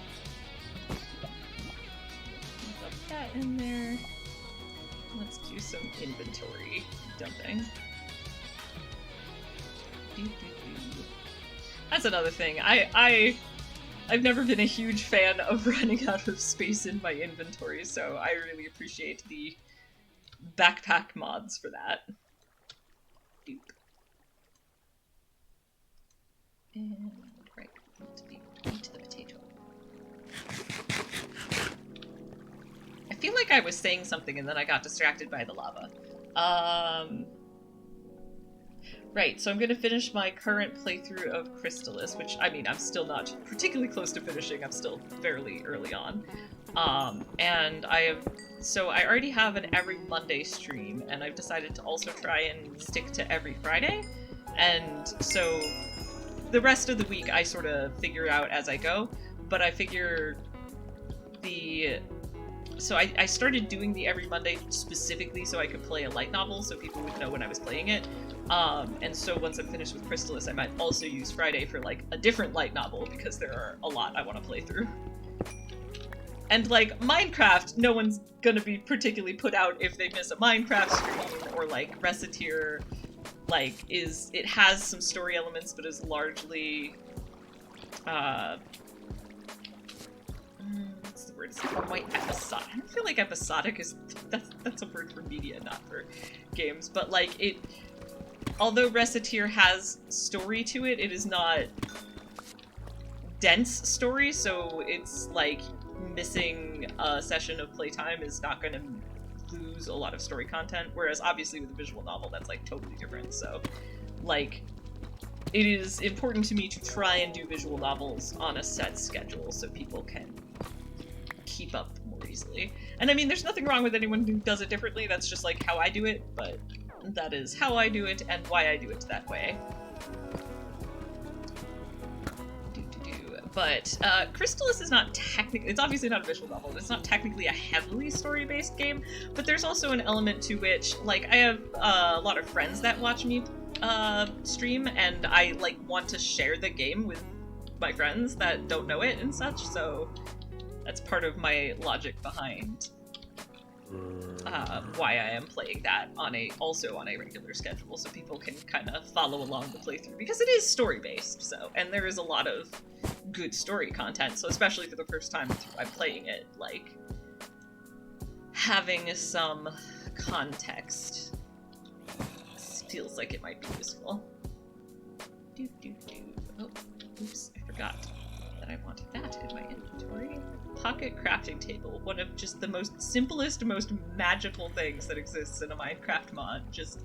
[SPEAKER 1] Dump that in there. Let's do some inventory dumping. That's another thing. I've never been a huge fan of running out of space in my inventory, so I really appreciate the backpack mods for that. Doop. And right, eat the potato. I feel like I was saying something and then I got distracted by the lava. Right, so I'm going to finish my current playthrough of Crystalis, which, I mean, I'm still not particularly close to finishing, I'm still fairly early on. And I already have an every Monday stream, and I've decided to also try and stick to every Friday. And so the rest of the week I sort of figure out as I go, but I figure so I started doing the every Monday specifically so I could play a light novel so people would know when I was playing it. And so once I'm finished with Crystalis, I might also use Friday for like a different light novel because there are a lot I want to play through. And like Minecraft, no one's gonna be particularly put out if they miss a Minecraft stream, or like Reciteer, like it has some story elements but is largely what's the word? It's not quite episodic. I don't feel like episodic is that's a word for media, not for games. But like although Reciteer has story to it, it is not dense story. So it's like missing a session of playtime is not going to lose a lot of story content. Whereas obviously with a visual novel, that's like totally different. So like, it is important to me to try and do visual novels on a set schedule so people can keep up more easily. And I mean, there's nothing wrong with anyone who does it differently, that's just like how I do it, but that is how I do it and why I do it that way. But Crystalis is not technically, it's obviously not a visual novel, it's not technically a heavily story-based game, but there's also an element to which, like, I have a lot of friends that watch me stream, and I like want to share the game with my friends that don't know it and such, so that's part of my logic behind why I am playing that also on a regular schedule, so people can kind of follow along the playthrough, because it is story-based, so, and there is a lot of good story content, so especially for the first time I'm playing it, like, having some context feels like it might be useful. Oh, oops, I forgot that I wanted that in my inventory. Pocket crafting table, one of just the most simplest, most magical things that exists in a Minecraft mod. Just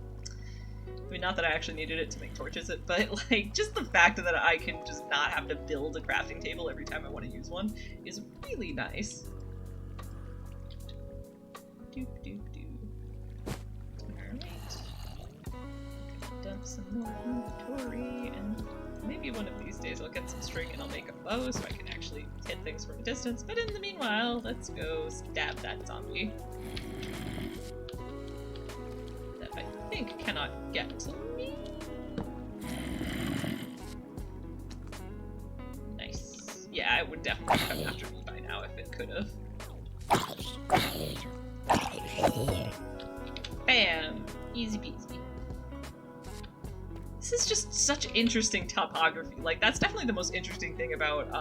[SPEAKER 1] mean, not that I actually needed it to make torches, but like just the fact that I can just not have to build a crafting table every time I want to use one is really nice. Doop doop doop. Alright. Dump some more inventory, and maybe one of these days I'll get some string and I'll make a bow so I can actually hit things from a distance. But in the meanwhile, let's go stab that zombie. That I think cannot get to me. Nice. Yeah, it would definitely come after me by now if it could have. Bam! Easy peasy. This is just such interesting topography. Like, that's definitely the most interesting thing about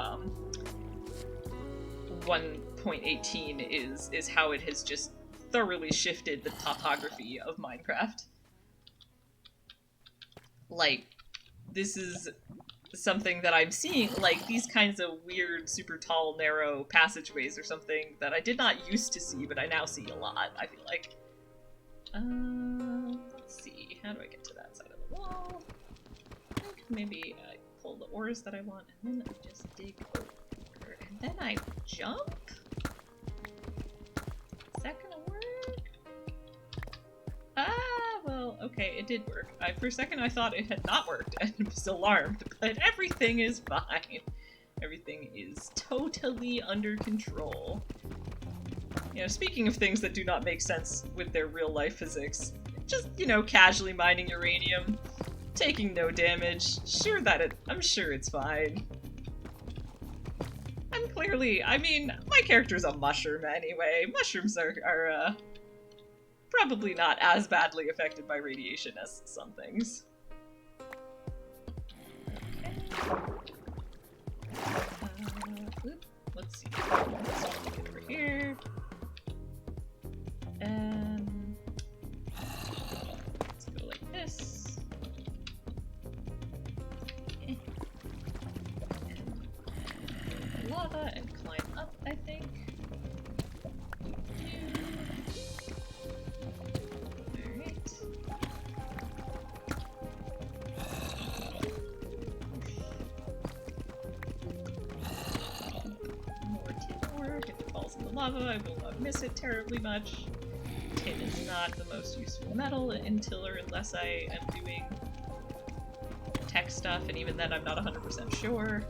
[SPEAKER 1] 1.18 is how it has just thoroughly shifted the topography of Minecraft. Like, this is something that I'm seeing, like, these kinds of weird, super tall, narrow passageways or something that I did not used to see, but I now see a lot, I feel like. Let's see, how do I get to that side of the wall? I think maybe I pull the ores that I want, and then I just dig over, and then I jump? Is that gonna work? Ah, well, okay, it did work. For a second I thought it had not worked, and was alarmed, but everything is fine. Everything is totally under control. You know, speaking of things that do not make sense with their real-life physics, just, you know, casually mining uranium, taking no damage, I'm sure it's fine. And clearly, I mean, my character's a mushroom anyway. Mushrooms are probably not as badly affected by radiation as some things. Okay. Let's see. Let's get over here. Let's go like this. And lava and climb up, I think. Alright. More tin ore. If it falls in the lava, I will not miss it terribly much. Tin is not the most useful metal until or unless I am doing tech stuff, and even then I'm not 100% sure.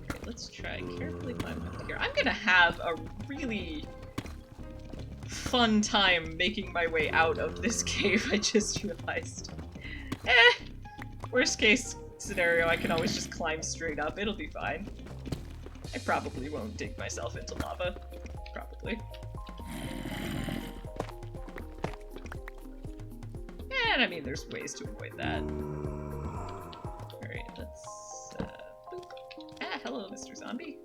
[SPEAKER 1] Okay, let's try carefully climbing up here. I'm gonna have a really fun time making my way out of this cave, I just realized. Worst case scenario, I can always just climb straight up. It'll be fine. I probably won't dig myself into lava. Probably. And I mean, there's ways to avoid that. Alright, let's, boop. Ah, hello, Mr. Zombie.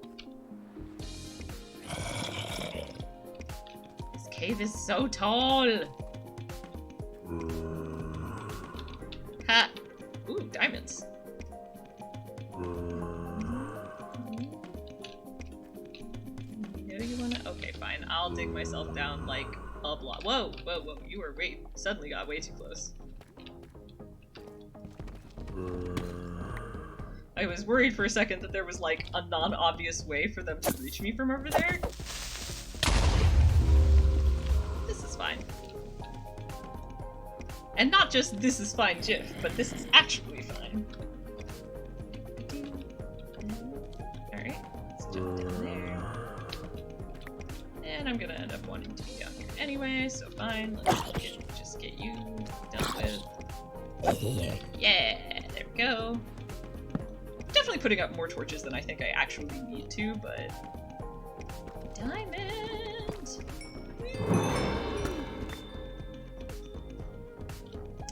[SPEAKER 1] This cave is so tall! Ha! Ooh, diamonds. Okay, fine. I'll dig myself down like a block. Whoa, whoa, whoa. You were suddenly got way too close. I was worried for a second that there was like a non-obvious way for them to reach me from over there. This is fine. And not just this is fine GIF, but this is actually fine. Alright, let's jump down there. And I'm gonna end up wanting to be down here anyway, so fine. Let's just get you done with. Yeah, there we go. Definitely putting up more torches than I think I actually need to, but... Diamond!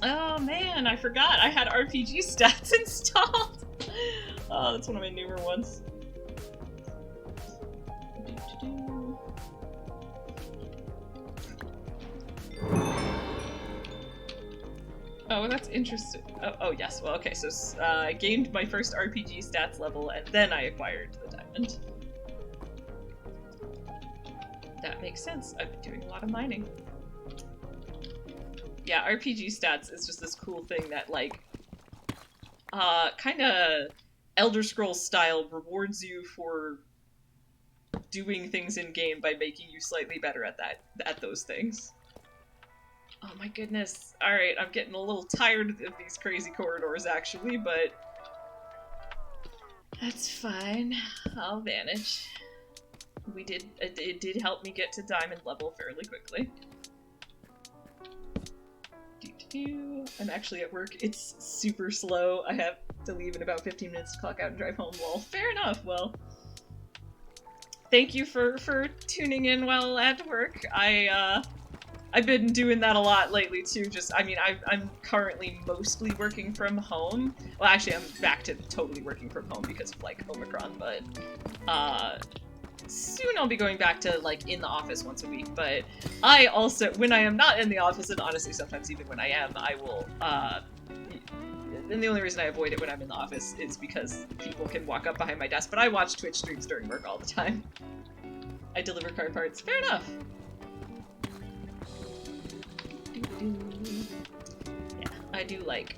[SPEAKER 1] Oh man, I forgot I had RPG stats installed! Oh, that's one of my newer ones. Oh, that's interesting. Oh, yes. Well, okay, so I gained my first RPG stats level, and then I acquired the diamond. That makes sense. I've been doing a lot of mining. Yeah, RPG stats is just this cool thing that, like, kinda Elder Scrolls style rewards you for doing things in game by making you slightly better at those things. Oh my goodness. Alright, I'm getting a little tired of these crazy corridors actually, but that's fine. I'll manage. It did help me get to diamond level fairly quickly. I'm actually at work. It's super slow. I have to leave in about 15 minutes to clock out and drive home. Well, fair enough. Well, thank you for tuning in while at work. I've been doing that a lot lately too. Just, I mean, I'm currently mostly working from home. Well, actually, I'm back to totally working from home because of, like, Omicron, but soon I'll be going back to, like, in the office once a week. But I also, when I am not in the office, and honestly sometimes even when I am, I will, and the only reason I avoid it when I'm in the office is because people can walk up behind my desk, but I watch Twitch streams during work all the time. I deliver car parts. Fair enough. Yeah, I do, like,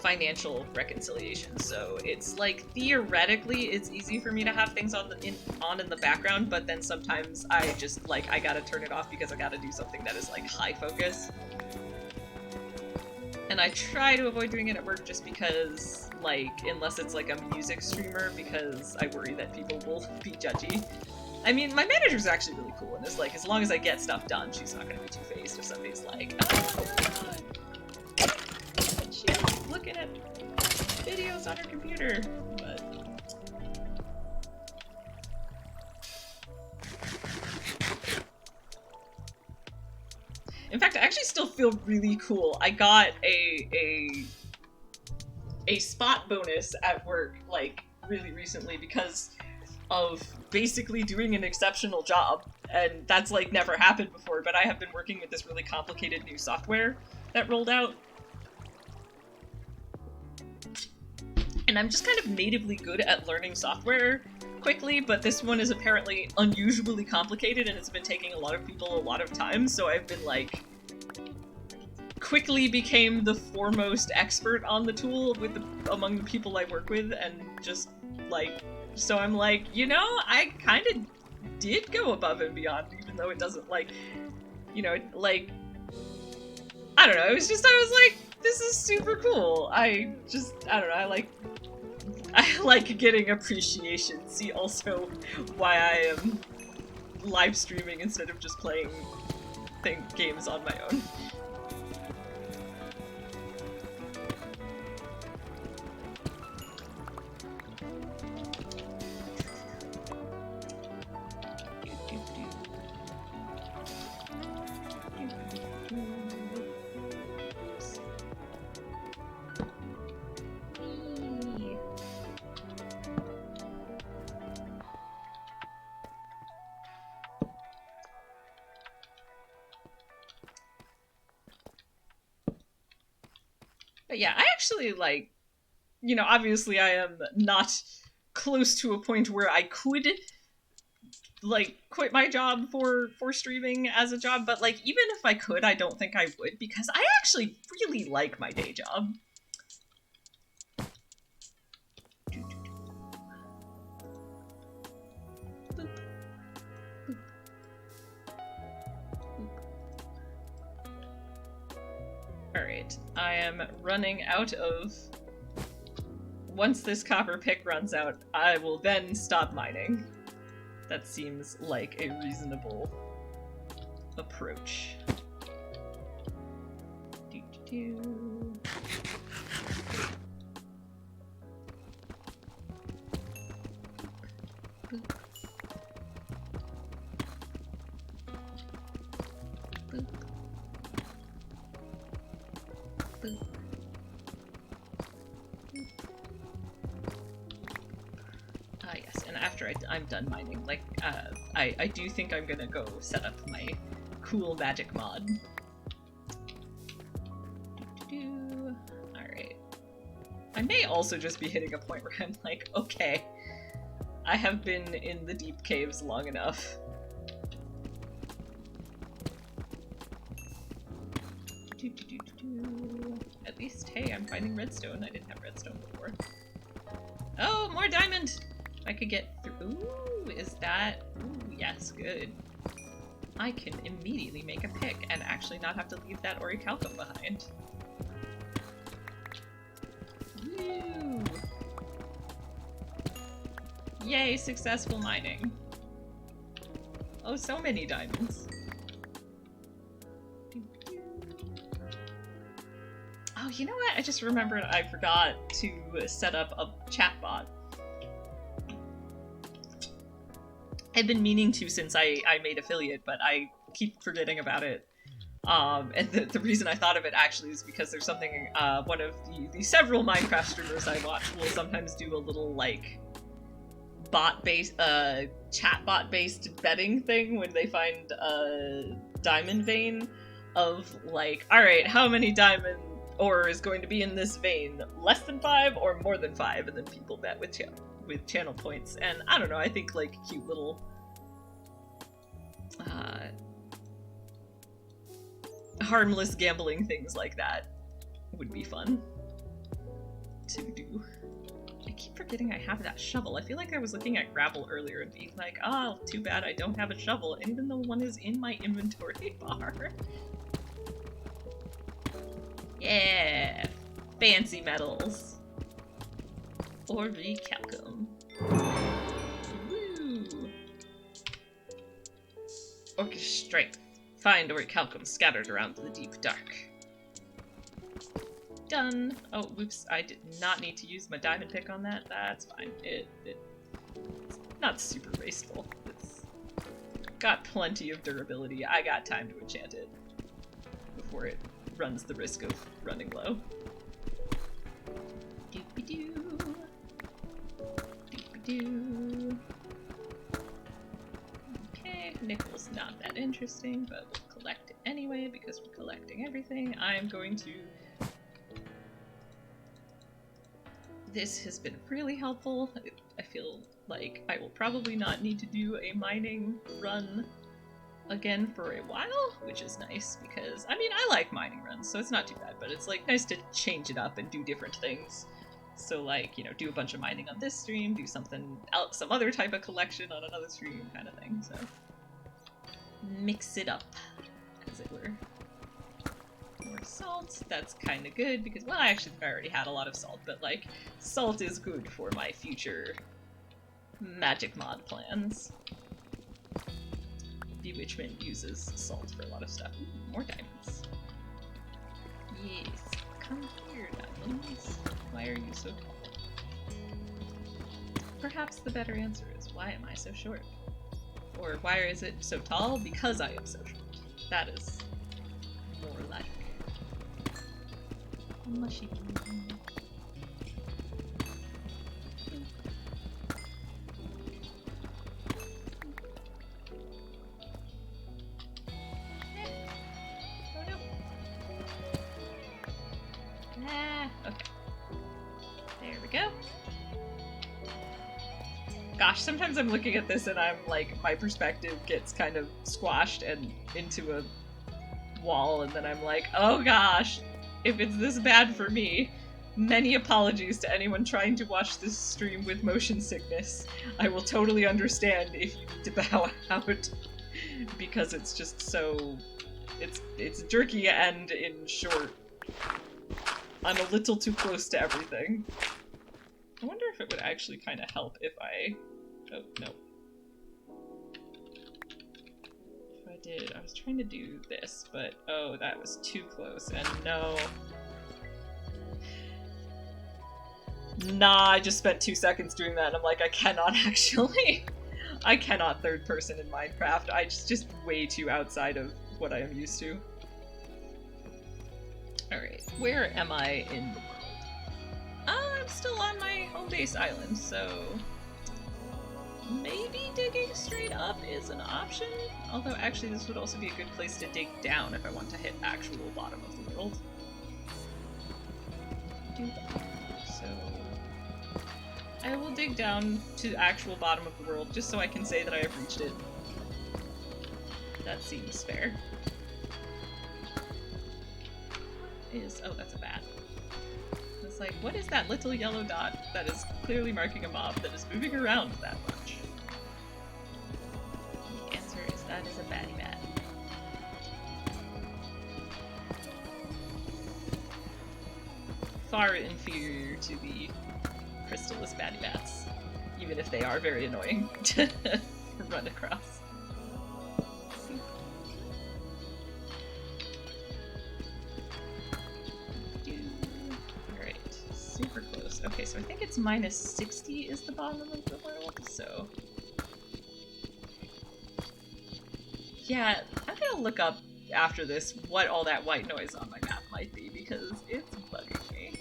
[SPEAKER 1] financial reconciliation, so it's like theoretically it's easy for me to have things on in the background, but then sometimes I just, like, I gotta turn it off because I gotta do something that is, like, high focus. And I try to avoid doing it at work just because, like, unless it's like a music streamer, because I worry that people will be judgy. I mean, my manager's actually really cool and is like, as long as I get stuff done, she's not gonna be two-faced if somebody's like, oh my god, she's looking at videos on her computer, but... In fact, I actually still feel really cool. I got a spot bonus at work, like, really recently because of basically doing an exceptional job, and that's, like, never happened before, but I have been working with this really complicated new software that rolled out. And I'm just kind of natively good at learning software quickly, but this one is apparently unusually complicated and it's been taking a lot of people a lot of time, so I've been, like, quickly became the foremost expert on the tool among the people I work with, and just, like, so I'm like, you know, I kind of did go above and beyond, even though it doesn't, like, you know, like, I don't know, it was just, I was like, this is super cool. I don't know, I like getting appreciation. See also why I am live streaming instead of just playing games on my own. But yeah, I actually, like, you know, obviously I am not close to a point where I could, like, quit my job for streaming as a job, but, like, even if I could, I don't think I would, because I actually really like my day job. Alright, I am running out of... Once this copper pick runs out, I will then stop mining. That seems like a reasonable approach. Yes, and after I'm done mining, like, I do think I'm gonna go set up my cool magic mod. Alright. I may also just be hitting a point where I'm like, okay, I have been in the deep caves long enough. hey, I'm finding redstone. I didn't have redstone before. Oh, more diamond! If I could get through. Ooh, is that... Ooh, yes, good. I can immediately make a pick and actually not have to leave that orichalcum behind. Woo! Yay, successful mining. Oh, so many diamonds. Oh, you know what? I just remembered I forgot to set up a chat bot. I've been meaning to since I made affiliate, but I keep forgetting about it. And the reason I thought of it actually is because there's something, one of the several Minecraft streamers I watch will sometimes do a little, like, bot-based, chat-bot-based betting thing when they find a diamond vein of, like, alright, how many diamond ore is going to be in this vein? Less than 5 or more than 5? And then people bet with channel points. And I don't know, I think, like, cute little harmless gambling things like that would be fun to do. I keep forgetting I have that shovel. I feel like I was looking at gravel earlier and being like, oh, too bad I don't have a shovel, even though one is in my inventory bar. Yeah! Fancy metals. Orichalcum. Woo! Orcish strength. Find orichalcum scattered around the deep dark. Done. Oh, whoops. I did not need to use my diamond pick on that. That's fine. It's not super wasteful. It's got plenty of durability. I got time to enchant it before it runs the risk of running low. Doopy-doo. Doopy-doo. Okay, nickel's not that interesting, but we'll collect it anyway because we're collecting everything. I'm going to... This has been really helpful. I feel like I will probably not need to do a mining run again for a while, which is nice because, I mean, I like mining runs, so it's not too bad, but it's like nice to change it up and do different things. So like, you know, do a bunch of mining on this stream, do something else, some other type of collection on another stream kind of thing, so mix it up, as it were. More salt, that's kind of good because, well, I actually think I already had a lot of salt, but like, salt is good for my future magic mod plans. Bewitchment uses salt for a lot of stuff. Ooh, more diamonds. Yes, come here, diamonds. Why are you so tall? Perhaps the better answer is, why am I so short? Or why is it so tall? Because I am so short. That is more like mushy. Okay. There we go. Gosh, sometimes I'm looking at this and I'm like, my perspective gets kind of squashed and into a wall, and then I'm like, oh gosh, if it's this bad for me, many apologies to anyone trying to watch this stream with motion sickness. I will totally understand if you need to bow out, because it's just so... It's jerky and in short. I'm a little too close to everything. I wonder if it would actually kind of help if I... Oh, no. If I did... I was trying to do this, but oh, that was too close, and no. Nah, I just spent 2 seconds doing that, and I'm like, I cannot actually... I cannot third person in Minecraft. I just way too outside of what I am used to. Alright, where am I in the world? I'm still on my home base island, so maybe digging straight up is an option. Although actually this would also be a good place to dig down if I want to hit actual bottom of the world. So I will dig down to actual bottom of the world just so I can say that I have reached it. That seems fair. Oh, that's a bat. It's like, what is that little yellow dot that is clearly marking a mob that is moving around that much? The answer is that is a baddie bat. Far inferior to the crystallis baddie bats, even if they are very annoying to run across. Alright, super close. Okay, so I think it's minus 60 is the bottom of the world, so... Yeah, I'm gonna look up after this what all that white noise on my map might be, because it's bugging me.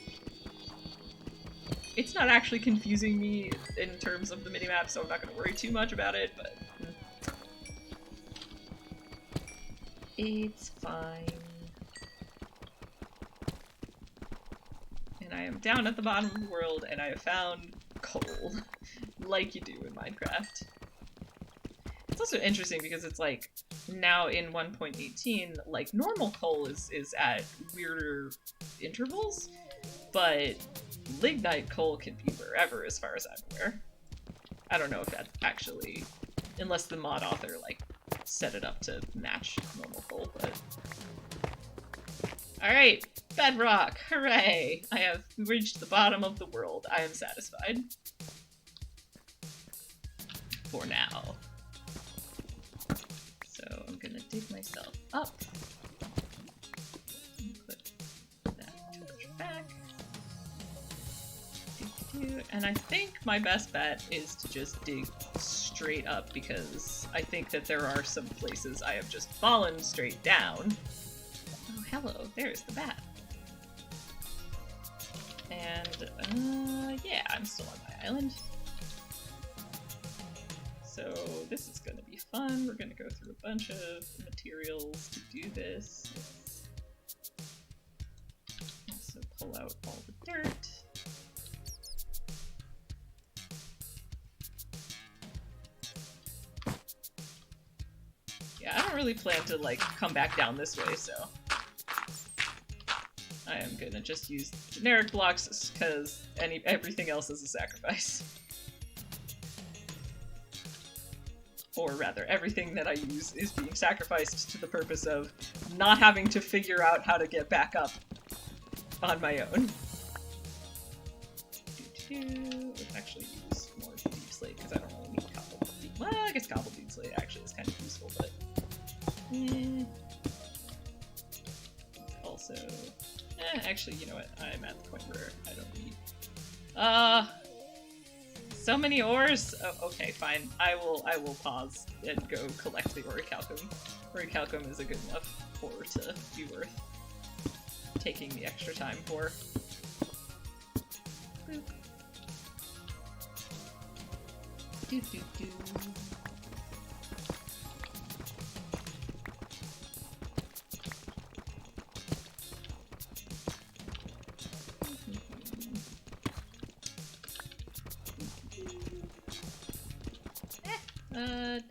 [SPEAKER 1] It's not actually confusing me in terms of the minimap, so I'm not going to worry too much about it, but... It's fine. And I am down at the bottom of the world, and I have found coal. Like you do in Minecraft. It's also interesting because it's like, now in 1.18, like, normal coal is at weirder intervals, but lignite coal can be wherever as far as I'm aware. I don't know if that's actually, unless the mod author, like, set it up to match normal coal, but... Alright, bedrock! Hooray! I have reached the bottom of the world. I am satisfied. For now. So I'm gonna dig myself up. Put that torch back. And I think my best bet is to just dig straight up, because I think that there are some places I have just fallen straight down. Oh, hello, there's the bat. And, yeah, I'm still on my island. So this is gonna be fun. We're gonna go through a bunch of materials to do this. Let's also pull out all the dirt. Yeah, I don't really plan to, like, come back down this way, so... I am gonna just use generic blocks, because everything else is a sacrifice. Or rather, everything that I use is being sacrificed to the purpose of not having to figure out how to get back up on my own. Let's actually use more deep slate, because I don't really need cobbled deep. Well, I guess cobbled deep slate actually is kind of useful, but... Also... actually, you know what? I'm at the point where I don't need... So many ores! Oh, okay, fine. I will pause and go collect the orichalcum. Orichalcum is a good enough ore to be worth taking the extra time for. Boop. Doo doo doo.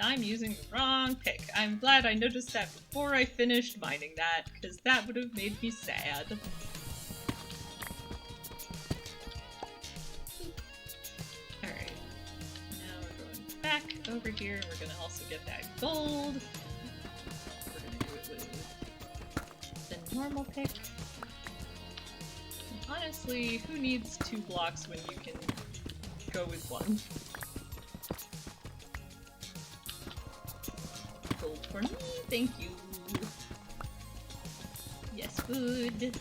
[SPEAKER 1] I'm using the wrong pick. I'm glad I noticed that before I finished mining that, because that would have made me sad. Alright. Now we're going back over here, and we're gonna also get that gold. We're gonna do it with the normal pick. And honestly, who needs 2 blocks when you can go with 1? Gold for me, thank you. Yes, food.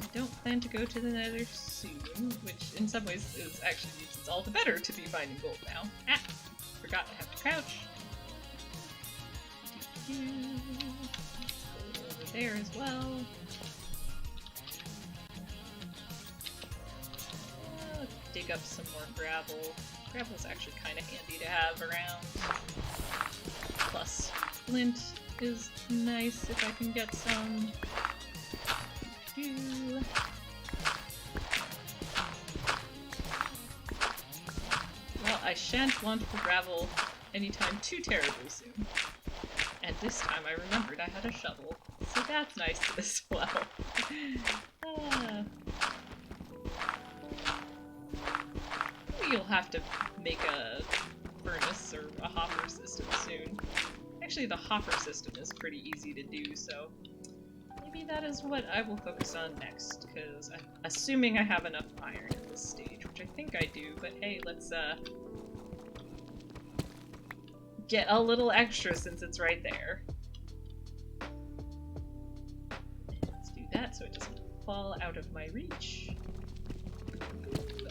[SPEAKER 1] I don't plan to go to the Nether soon, which in some ways is actually means it's all the better to be finding gold now. Ah! Forgot I have to crouch. Go over there as well. Dig up some more gravel. Gravel's actually kind of handy to have around. Plus, flint is nice if I can get some. Well, I shan't want the gravel anytime too terribly soon. And this time I remembered I had a shovel, so that's nice as well. You'll have to make a furnace or a hopper system soon. Actually, the hopper system is pretty easy to do, so maybe that is what I will focus on next, because I'm assuming I have enough iron at this stage, which I think I do, but hey, let's get a little extra since it's right there. Let's do that so it doesn't fall out of my reach.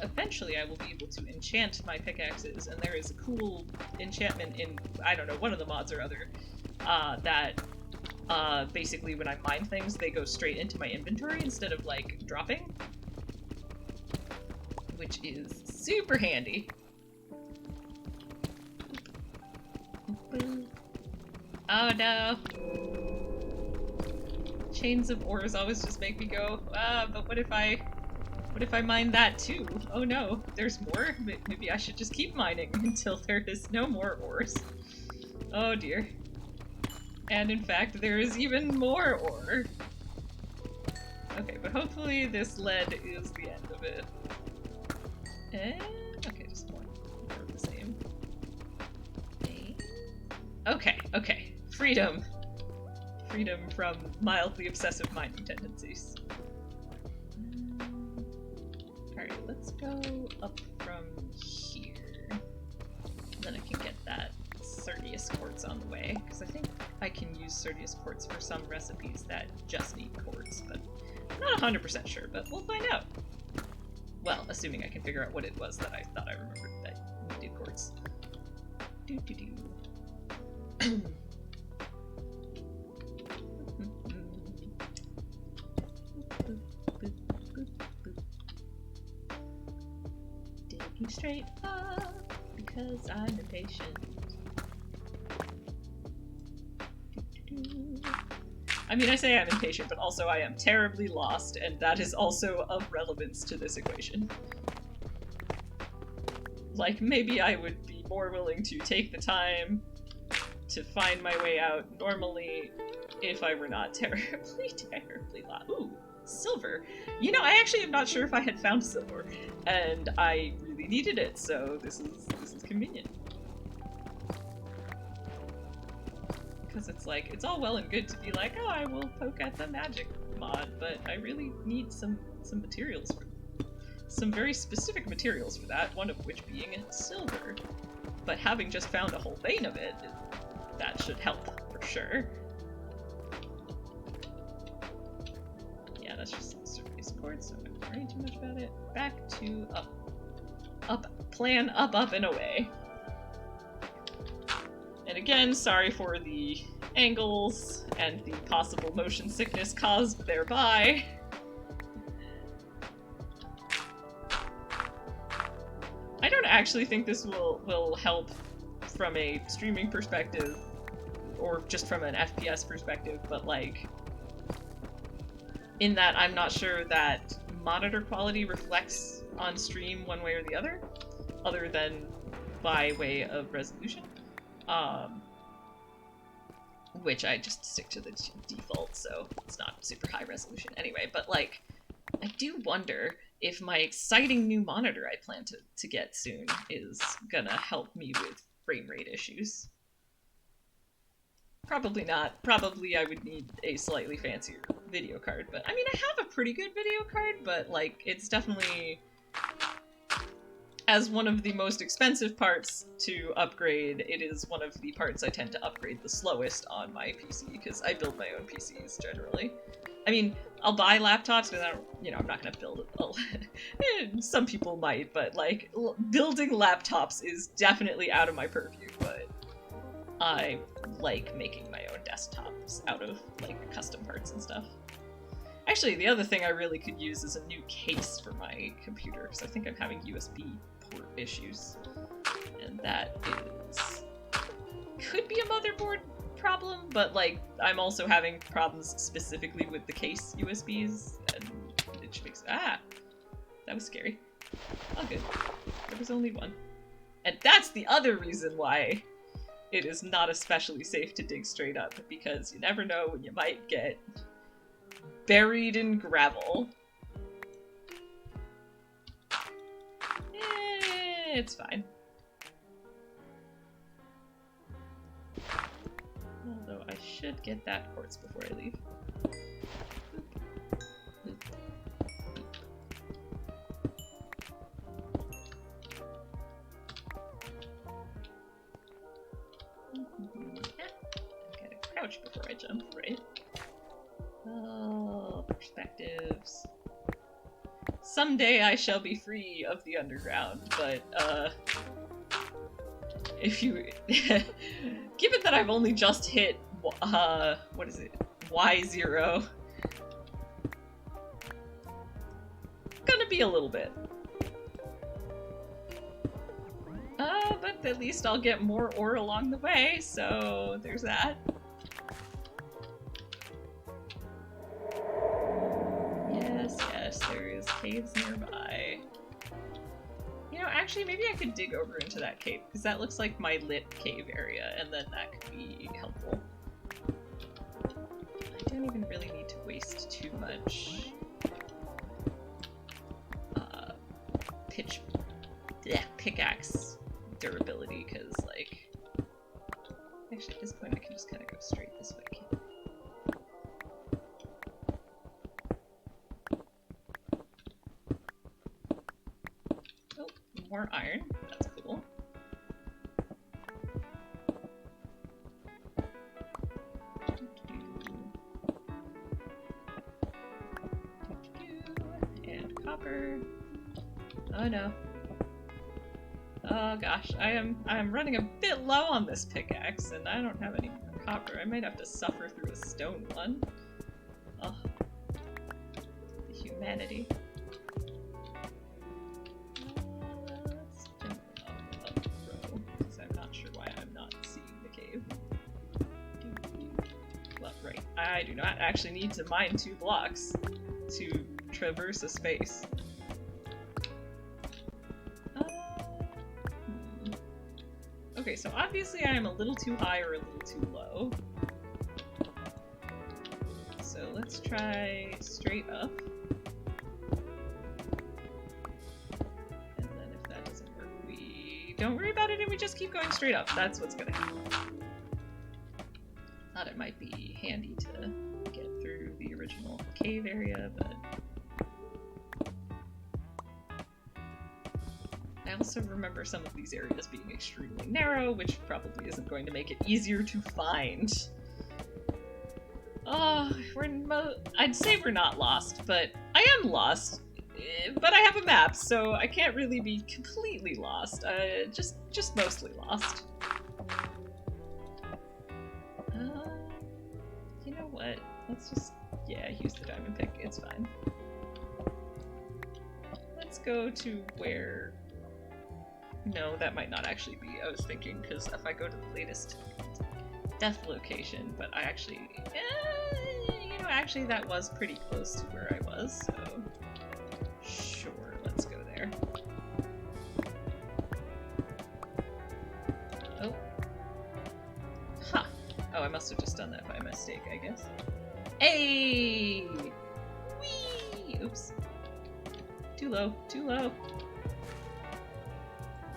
[SPEAKER 1] Eventually I will be able to enchant my pickaxes, and there is a cool enchantment in, I don't know, one of the mods or other, that basically when I mine things, they go straight into my inventory instead of, like, dropping. Which is super handy. Oh no! Chains of ores always just make me go, but what if I mine that too? Oh no, there's more? Maybe I should just keep mining until there is no more ores. Oh dear. And in fact, there is even more ore. Okay, but hopefully this lead is the end of it. And... okay, just more of the same. Okay, okay. Freedom. Freedom from mildly obsessive mining tendencies. Alright, let's go up from here. Then I can get that Cerdius quartz on the way, because I think I can use Cerdius quartz for some recipes that just need quartz, but I'm not 100% sure, but we'll find out. Well, assuming I can figure out what it was that I thought I remembered that needed quartz. Doo-doo-doo. Digging straight up because I'm impatient. I mean, I say I'm impatient, but also I am terribly lost, and that is also of relevance to this equation. Like, maybe I would be more willing to take the time to find my way out normally if I were not terribly, terribly lost. Ooh, silver. You know, I actually am not sure if I had found silver, and I really needed it, so this is convenient. Because it's like, it's all well and good to be like, oh, I will poke at the magic mod, but I really need some materials for some very specific materials for that, one of which being silver. But having just found a whole vein of it, that should help for sure. Yeah, that's just surface quartz, so I'm not worrying too much about it. Back to up. Up. Plan up, up, and away. And again, sorry for the angles and the possible motion sickness caused thereby. I don't actually think this will help from a streaming perspective, or just from an FPS perspective, but like, in that I'm not sure that monitor quality reflects on stream one way or the other than by way of resolution. Which I just stick to the default, so it's not super high resolution anyway, but like, I do wonder if my exciting new monitor I plan to get soon is gonna help me with frame rate issues. Probably not. Probably I would need a slightly fancier video card, but I mean, I have a pretty good video card, but like, it's definitely, as one of the most expensive parts to upgrade, it is one of the parts I tend to upgrade the slowest on my PC, because I build my own PCs generally. I mean, I'll buy laptops, because I don't, you know, I'm not going to build it. Some people might, but like, building laptops is definitely out of my purview, but I like making my own desktops out of like custom parts and stuff. Actually, the other thing I really could use is a new case for my computer, because I think I'm having USB port issues. And that is... could be a motherboard problem, but like, I'm also having problems specifically with the case USBs, and it makes... ah! That was scary. Oh good. There was only one. And that's the other reason why it is not especially safe to dig straight up, because you never know when you might get buried in gravel. It's fine. Although I should get that quartz before I leave. Gotta crouch before I jump, right? Oh, perspectives. Someday I shall be free of the underground, but, if you... given that I've only just hit, what is it? Y0. Gonna be a little bit. But at least I'll get more ore along the way, so there's that. Yes, there is caves nearby. You know, actually, maybe I could dig over into that cave, because that looks like my lit cave area, and then that could be helpful. I don't even really need to waste too much pickaxe durability, because, like... Actually, at this point, I can just kind of go straight this way. More iron. That's cool. And copper. Oh no. Oh gosh, I'm running a bit low on this pickaxe, and I don't have any more copper. I might have to suffer through a stone one. Oh, the humanity. I do not actually need to mine 2 blocks to traverse a space. Okay, so obviously I am a little too high or a little too low. So let's try straight up. And then if that doesn't work, we don't worry about it and we just keep going straight up. That's what's gonna happen. Thought it might be handy to get through the original cave area, but I also remember some of these areas being extremely narrow, which probably isn't going to make it easier to find. Oh, I'd say we're not lost, but I am lost. But I have a map, so I can't really be completely lost. Just mostly lost. You know what? Let's just, yeah, use the diamond pick. It's fine. Let's go to where... No, that might not actually be. I was thinking, because if I go to the latest death location, but I actually... you know, actually that was pretty close to where I was, so... Sure, let's go there. Oh. Huh. Oh, I must have just done that by mistake, I guess. Hey! Whee! Oops. Too low, too low.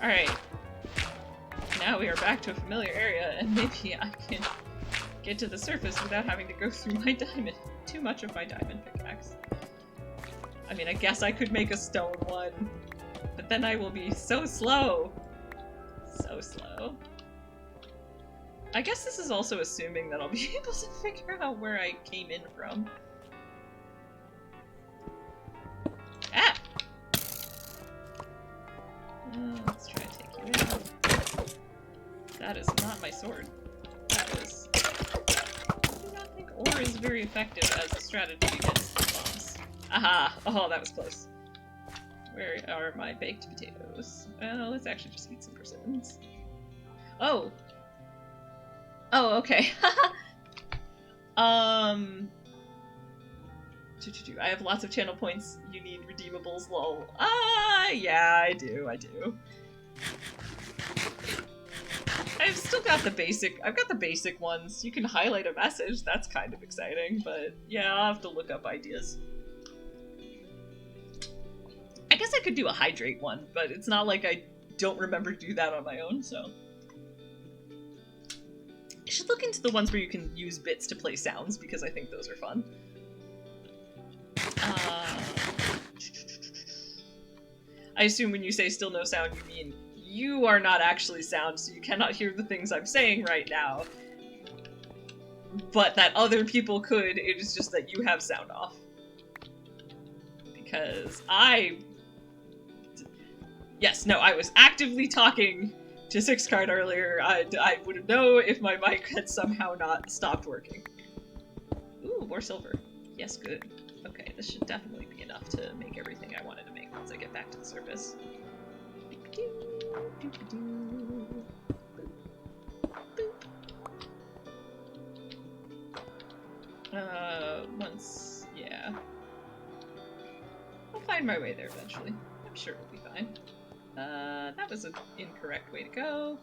[SPEAKER 1] Alright. Now we are back to a familiar area, and maybe I can get to the surface without having to go through my diamond. Too much of my diamond pickaxe. I mean, I guess I could make a stone one, but then I will be so slow. So slow. I guess this is also assuming that I'll be able to figure out where I came in from. Ah! Let's try to take you out. That is not my sword. That is... I do not think ore is very effective as a strategy against bombs. Aha! Oh, that was close. Where are my baked potatoes? Well, let's actually just eat some persimmons. Oh! Oh, okay. I have lots of channel points. You need redeemables, lol. Ah, yeah, I do. I I've still got the basic, I've got the basic ones. You can highlight a message, that's kind of exciting, but yeah, I'll have to look up ideas. I guess I could do a hydrate one, but it's not like I don't remember to do that on my own, so. I should look into the ones where you can use bits to play sounds, because I think those are fun. I assume when you say still no sound, you mean you are not actually sound, so you cannot hear the things I'm saying right now. But that other people could, it is just that you have sound off. Because yes, no, I was actively talking to Sixcard earlier. I would know if my mic had somehow not stopped working. Ooh, more silver. Yes, good. Okay, this should definitely be enough to make everything I wanted to make once I get back to the surface. Yeah. I'll find my way there eventually. I'm sure it'll be fine. That was an incorrect way to go.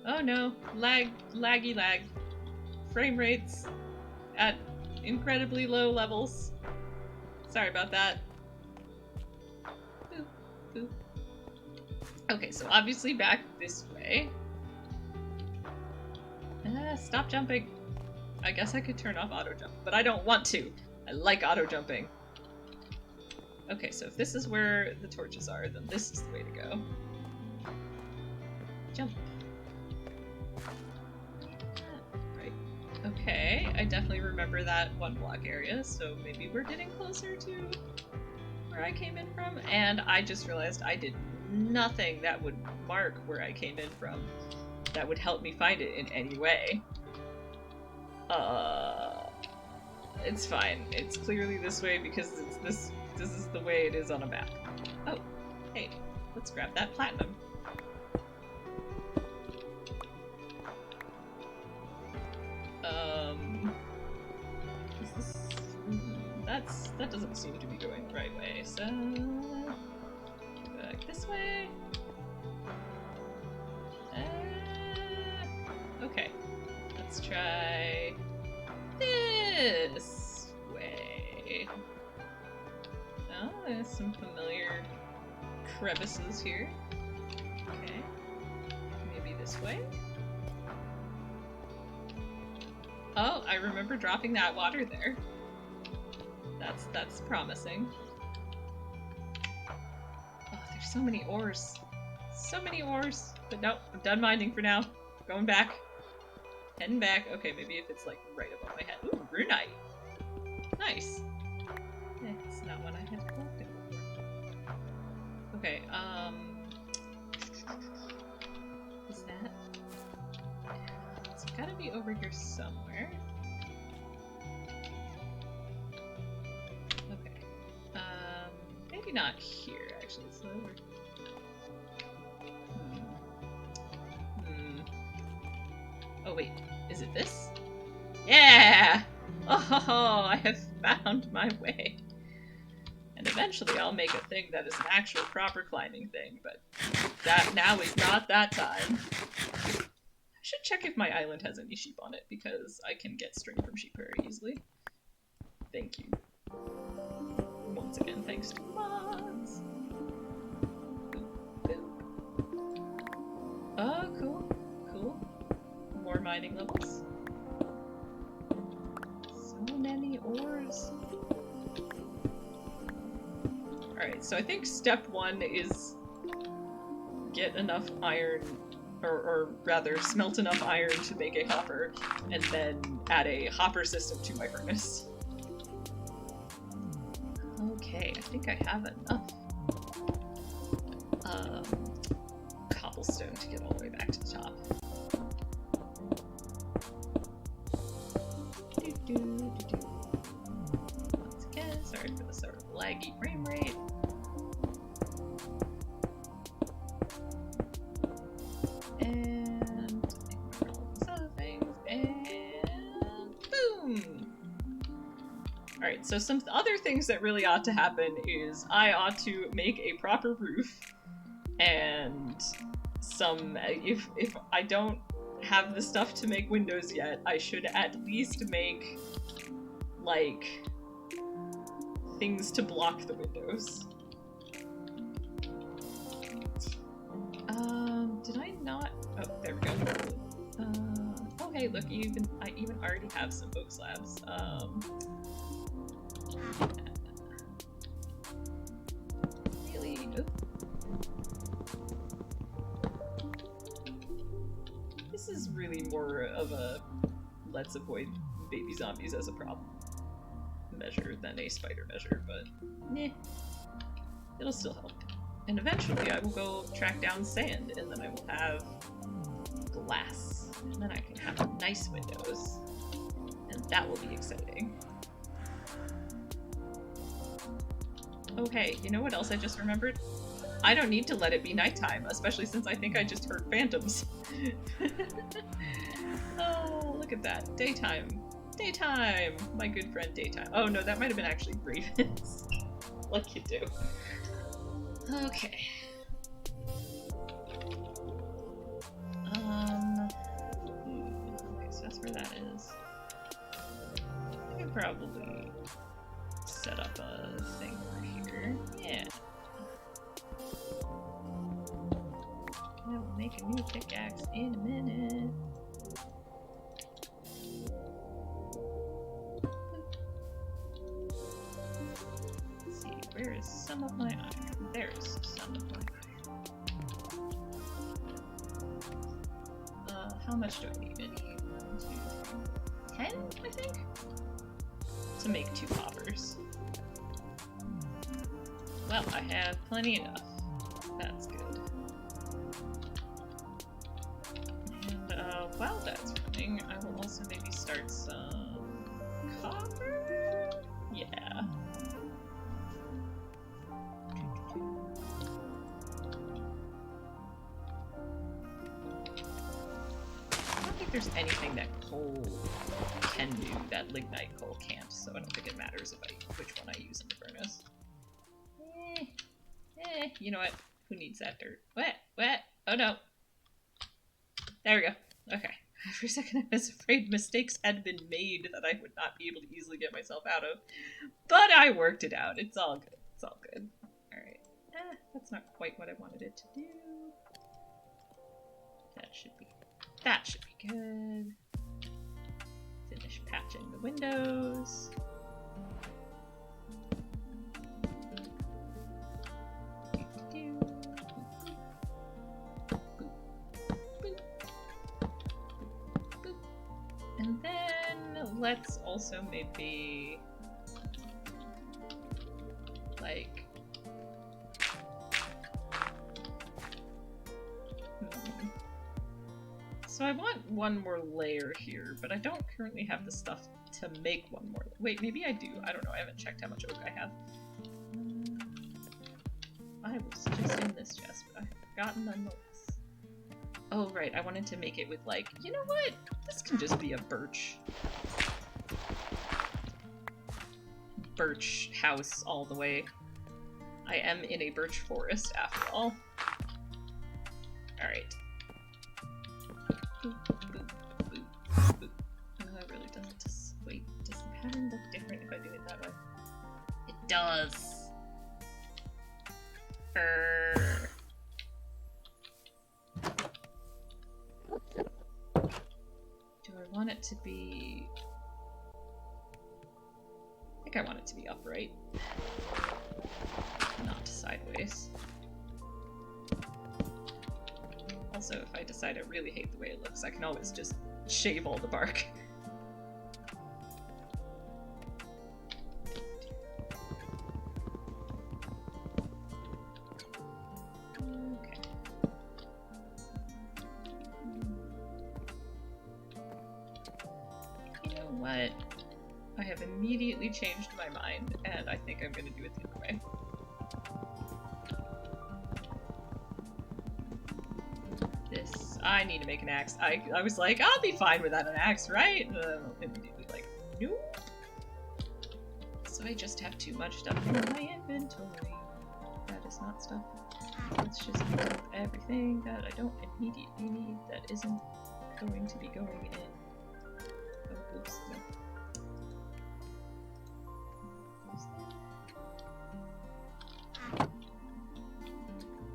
[SPEAKER 1] Oh no, laggy lag. Frame rates at incredibly low levels. Sorry about that. Boop, boop. Okay, so obviously back this way. Stop jumping. I guess I could turn off auto jump, but I don't want to. I like auto jumping. Okay, so if this is where the torches are, then this is the way to go. Jump. Right. Okay, I definitely remember that one block area, so maybe we're getting closer to where I came in from. And I just realized I did nothing that would mark where I came in from that would help me find it in any way. It's fine. It's clearly this way because it's this is the way it is on a map. Oh, hey, let's grab that platinum. Is this... that doesn't seem to be going the right way, so... back this way. Okay, let's try this way. Oh, there's some familiar crevices here. Okay, maybe this way. Oh, I remember dropping that water there. That's promising. Oh, there's so many ores. So many ores. But nope, I'm done mining for now. Going back. Heading back. Okay, maybe if it's like right above my head. Ooh, Runite. Nice. It's not what I had collected before. Okay, is that? It's gotta be over here somewhere. Okay. Maybe not here, actually. So we're... Oh wait, is it this? Yeah! Oh, I have found my way. And eventually I'll make a thing that is an actual proper climbing thing, but that now is not that time. I should check if my island has any sheep on it, because I can get string from sheep very easily. Thank you. Once again, thanks to mods. Boop, boop. Oh, cool. Cool. More mining levels. So many ores. Alright, so I think step one is get enough iron, or rather smelt enough iron to make a hopper, and then add a hopper system to my furnace. Okay, I think I have enough cobblestone to get all the way back to the top. Once again, sorry for the sort of laggy frame rate. And ignore all these other things, and boom! Alright, so some other things that really ought to happen is I ought to make a proper roof, and some, if I don't have the stuff to make windows yet, I should at least make, like, things to block the windows. Did I not? Oh, there we go. Oh hey, look, I even already have some oak slabs. Really? Oop. This is really more of a let's avoid baby zombies as a problem measure than a spider measure, but meh, it'll still help. And eventually I will go track down sand, and then I will have glass, and then I can have nice windows, and that will be exciting. Oh hey, you know what else I just remembered? I don't need to let it be nighttime, especially since I think I just heard phantoms. Oh, look at that. Daytime. Daytime! My good friend Daytime. Oh no, that might have been actually Ravens. Like you do. Okay. Okay, so that's where that is. I could probably set up a thing over here. Yeah. I will make a new pickaxe in a minute. Let's see, where is some of my iron? There's some of my iron. How much do I need? I need 1, 2, 3, 10, I think? To make 2 coppers. Well, I have plenty enough. That's good. And while that's running, I will also maybe start some copper? Yeah. I don't think there's anything that coal can do that lignite coal can't, so I don't think it matters which one I use in the furnace. You know what? Who needs that dirt? What? Oh no. There we go. Okay. For a second I was afraid mistakes had been made that I would not be able to easily get myself out of. But I worked it out. It's all good. It's all good. Alright. That's not quite what I wanted it to do. That should be good. Finish patching the windows. And then let's also maybe like so I want one more layer here, but I don't currently have the stuff to make one more. Wait, maybe I do. I don't know. I haven't checked how much oak I have. I was just in this chest, but I have forgotten nonetheless. Oh, right, I wanted to make it with, like, you know what? This can just be a birch house all the way. I am in a birch forest, after all. Alright. Boop, boop, boop, boop. Oh, it really doesn't just... Wait, does the pattern look different if I do it that way? It does! Do I want it to be... I think I want it to be upright, not sideways. Also, if I decide I really hate the way it looks, I can always just shave all the bark. What? I have immediately changed my mind, and I think I'm gonna do it the other way. This... I need to make an axe. I was like, I'll be fine without an axe, right? And immediately like, nope. So I just have too much stuff in my inventory. That is not stuff. Let's just put everything that I don't immediately need that isn't going to be going in... Oh, oops, no.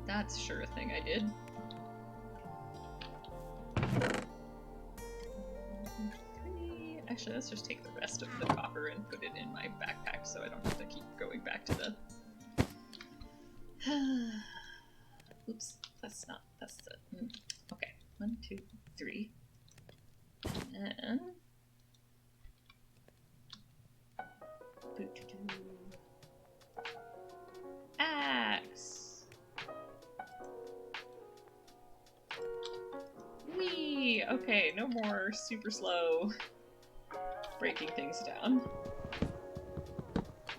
[SPEAKER 1] That's sure a thing I did. Actually, let's just take the rest of the copper and put it in my backpack so I don't have to keep going back to the... Oops, that's the... Okay, 1, 2, 3. And... Axe! Whee! Okay, no more super slow breaking things down.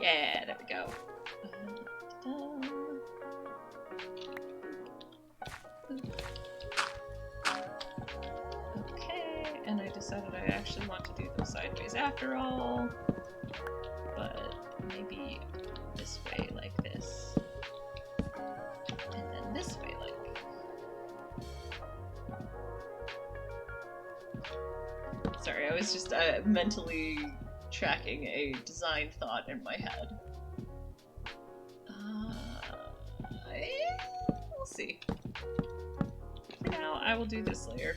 [SPEAKER 1] Yeah, there we go. Okay, and I decided I actually want to do them sideways after all, but maybe this way like this, and then this way like... Sorry, I was just mentally tracking a design thought in my head. We'll see. For now, I will do this layer.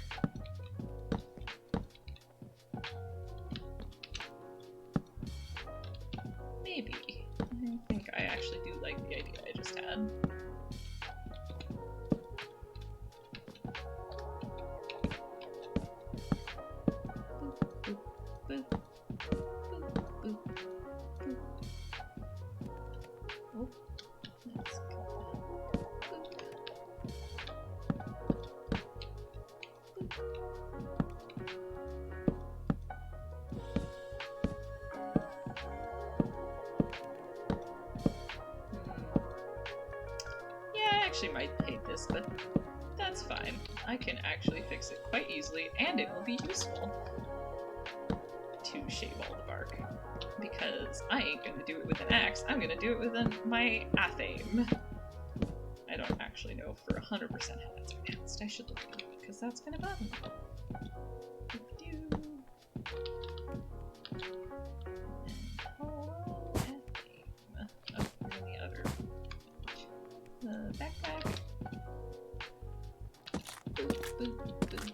[SPEAKER 1] Maybe. I think I actually do like the idea I just had. Might hate this, but that's fine. I can actually fix it quite easily, and it will be useful to shave all the bark. Because I ain't gonna do it with an axe, I'm gonna do it with my athame. I don't actually know for 100% how that's pronounced. I should look it up, because that's gonna bother me. Backpack. Boop, boop, boop.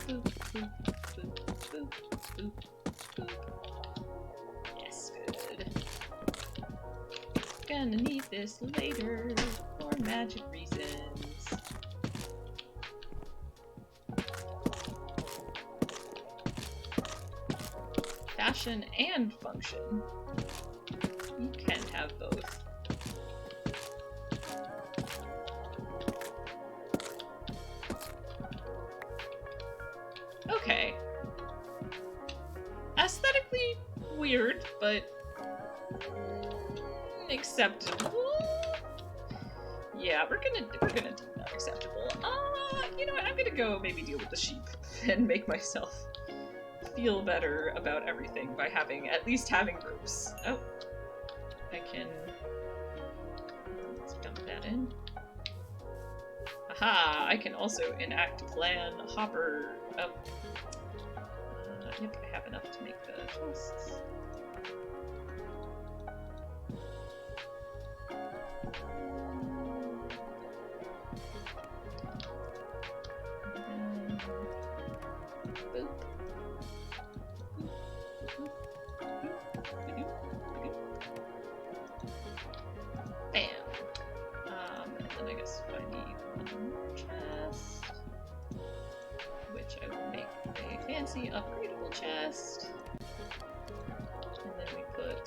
[SPEAKER 1] Boop, boop, boop, boop, boop, boop. Yes, good. Gonna need this later for magic reasons. Fashion and function. You can have both. Okay. Aesthetically weird, but acceptable. Yeah, we're gonna deem that acceptable. You know what? I'm gonna go maybe deal with the sheep and make myself feel better about everything by at least having groups. Oh, I can. Let's dump that in. Aha! I can also enact plan hopper up. Yep, I have enough to make the chests. Boop. Bam. And then I guess I need one more chest, which I will make a fancy upgradable chest. And then we put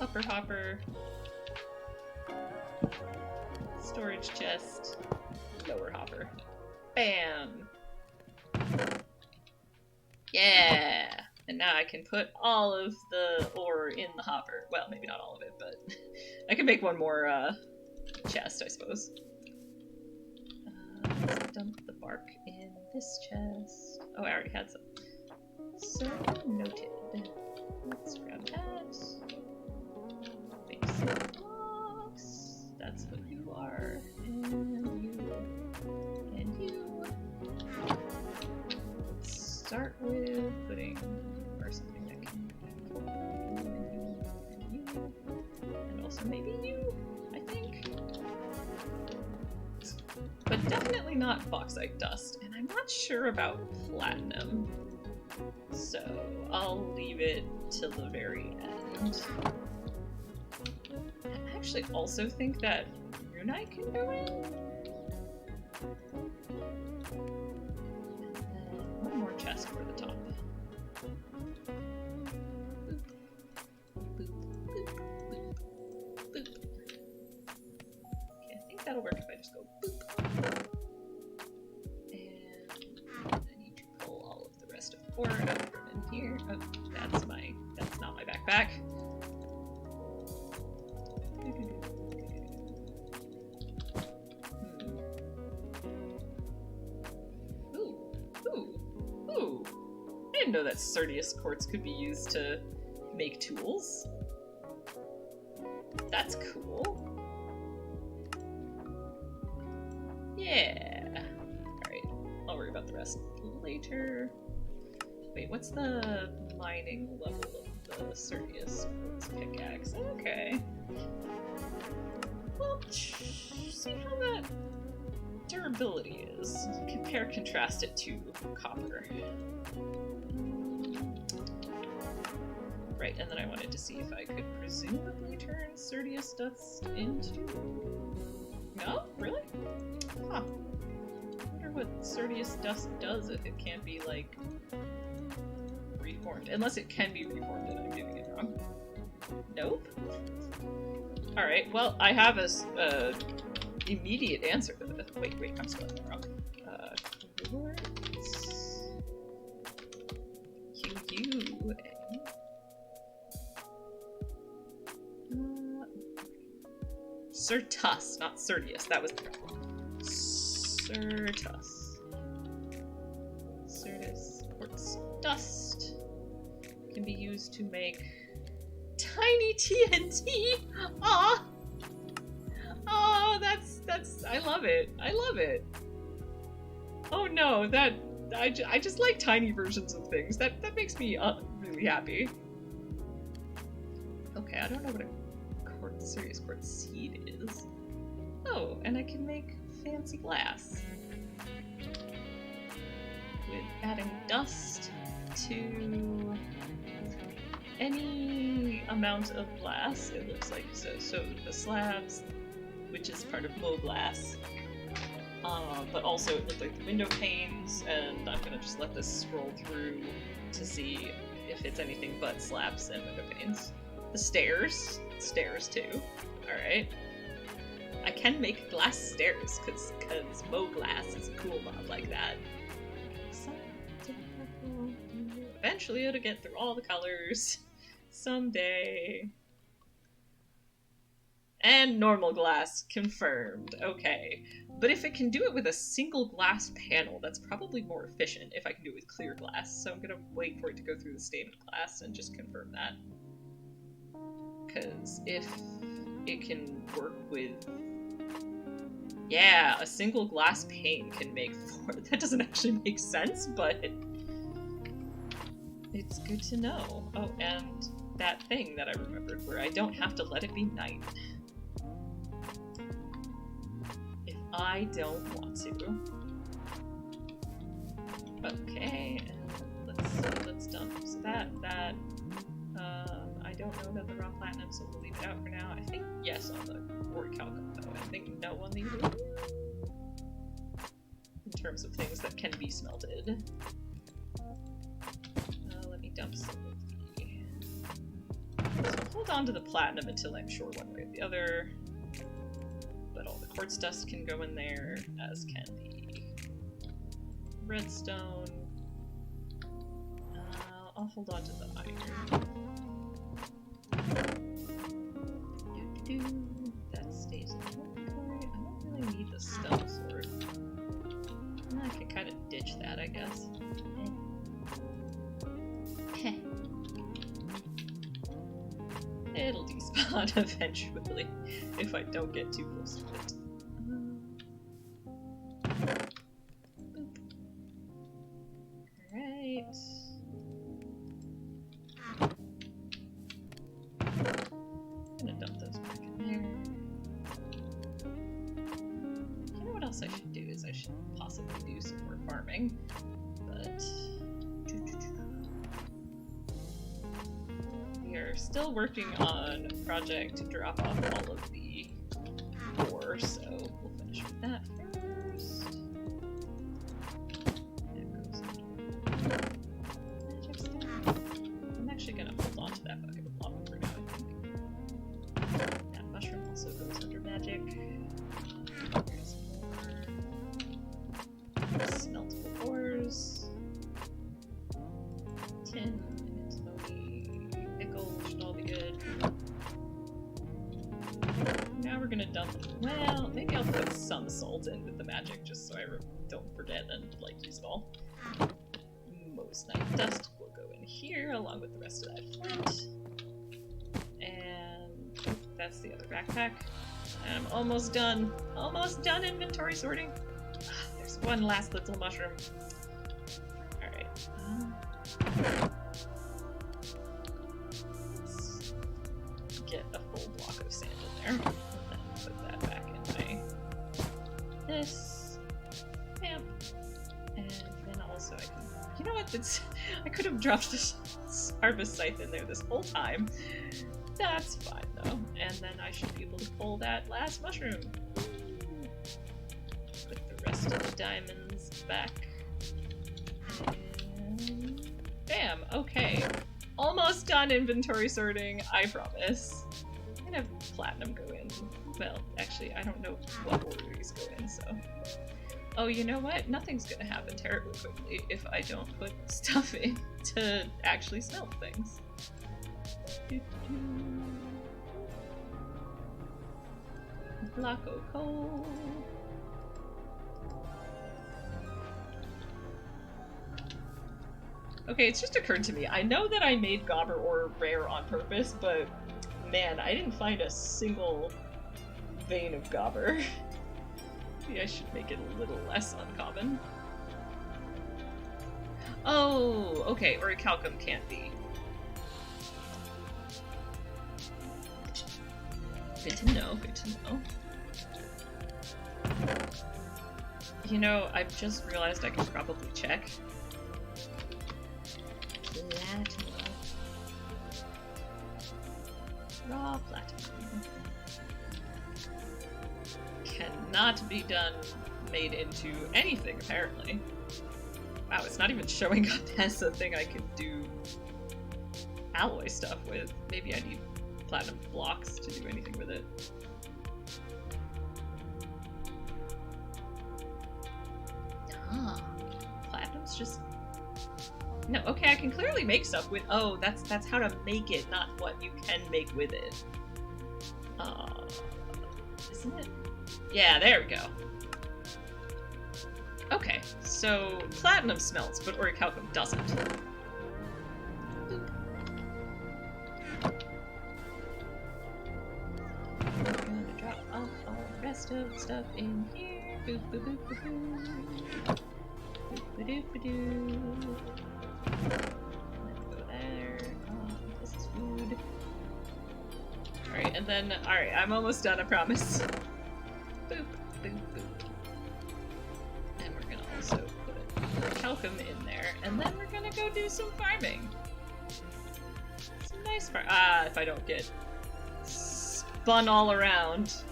[SPEAKER 1] upper hopper, storage chest, lower hopper. Bam! Yeah! And now I can put all of the ore in the hopper. Well, maybe not all of it, but I can make one more chest, I suppose. Let's dump the bark in this chest. Oh, I already had some. So noted. Let's grab that. Basic blocks. That's what you are. And you. not bauxite dust, and I'm not sure about platinum. So I'll leave it till the very end. I actually also think that runite can go in. And then one more chest for the top. Boop, boop, boop, boop, boop. Okay, I think that'll work if I just go boop. And I need to pull all of the rest of the board out from in here. Oh, that's not my backpack. Ooh. I didn't know that Cerdius quartz could be used to make tools. That's cool. Yeah. Alright, I'll worry about the rest later. Wait, what's the mining level of the Cerdius quartz pickaxe? Okay. Well, see how that durability is. Contrast it to copper. Right, and then I wanted to see if I could presumably turn Cerdius dust into... No? Really? Huh. I wonder what Cerdius dust does if it can't be, like, reformed. Unless it can be reformed and I'm doing it wrong. Nope. Alright, well, I have a immediate answer to this. Wait, I'm spelling it wrong. Quartz... Q-U-A... Certus, not Cerdius. That was the problem. Certus. Certus quartz dust can be used to make tiny TNT. Ah, oh, that's. I love it. I love it. Oh no, I just like tiny versions of things. That makes me really happy. Okay, I don't know what a Cerdius quartz seed is. Oh, and I can make fancy glass with adding dust to any amount of glass. It looks like so the slabs, which is part of Mo glass, but also it looked like the window panes. And I'm gonna just let this scroll through to see if it's anything but slabs and window panes. The stairs too. Alright. I can make glass stairs, cause Mo glass is a cool mod like that. Eventually it'll get through all the colors. Someday. And normal glass, confirmed. Okay. But if it can do it with a single glass panel, that's probably more efficient if I can do it with clear glass. So I'm gonna wait for it to go through the stained glass and just confirm that. Because if it can work with... Yeah, a single glass pane can make 4. That doesn't actually make sense, but it's good to know. Oh, and that thing that I remembered where I don't have to let it be night. If I don't want to. Okay, and let's dump. So that I don't know about the raw platinum, so we'll leave it out for now. I think yes on the ore calcum though. I think no on the aluminum. In terms of things that can be smelted. Let me dump some of the... So hold on to the platinum until I'm sure one way or the other. But all the quartz dust can go in there, as can the redstone. I'll hold on to the iron. That stays in the inventory. I don't really need the stone sword. I can kind of ditch that, I guess. It'll despawn eventually if I don't get too close to it. Boop. Alright. I'm gonna dump those back in there. You know what else I should do is I should possibly do some more farming. But we are still working on a project to drop off all of the ore, so we'll finish with that first. That goes into magic stuff. I'm actually gonna hold on to that bucket of lava for now, I think. That mushroom also goes under magic. There's more smeltable ores. Tin, antimony, nickel should all be good. Now we're gonna dump. Well, maybe I'll put some salt in with the magic just so I don't forget and like use it all. Most night dust will go in here along with the rest of that flint. And that's the other backpack. I'm almost done. Almost done inventory sorting. There's one last little mushroom. Alright. Let's get a full block of sand in there. And then put that back in my... this. Bam. And then also I can... You know what? I could have dropped this harvest scythe in there this whole time. That's fine though. And then I should be able to pull that last mushroom. Put the rest of the diamonds back. And bam! Okay. Almost done inventory sorting, I promise. I'm gonna have platinum go in. Well, actually, I don't know what order these go in, so... Oh, you know what? Nothing's gonna happen terribly quickly if I don't put stuff in to actually smelt things. Block of coal. Okay, it's just occurred to me. I know that I made gobber ore rare on purpose, but man, I didn't find a single vein of gobber. Maybe I should make it a little less uncommon. Oh, okay, orichalcum can't be. Good to know, good to know. You know, I've just realized I can probably check. Platinum. Raw platinum. Cannot be made into anything, apparently. Wow, it's not even showing up as a thing I can do alloy stuff with. Maybe I need platinum blocks to do anything with it. Ah, platinum's just... No, okay, I can clearly make stuff with... Oh, that's how to make it, not what you can make with it. Isn't it? Yeah, there we go. Okay, so platinum smelts, but orichalcum doesn't. Boop. I'm gonna drop off all the rest of the stuff in here. Boop, boop, boop, boop, boop. Boop, boop, boop, boop. Let's go there. This is food. Alright, and then, alright, I'm almost done, I promise. Boop, boop, boop. And we're gonna also put orichalcum in there, and then we're gonna go do some farming. Some nice farm. Ah, if I don't get spun all around.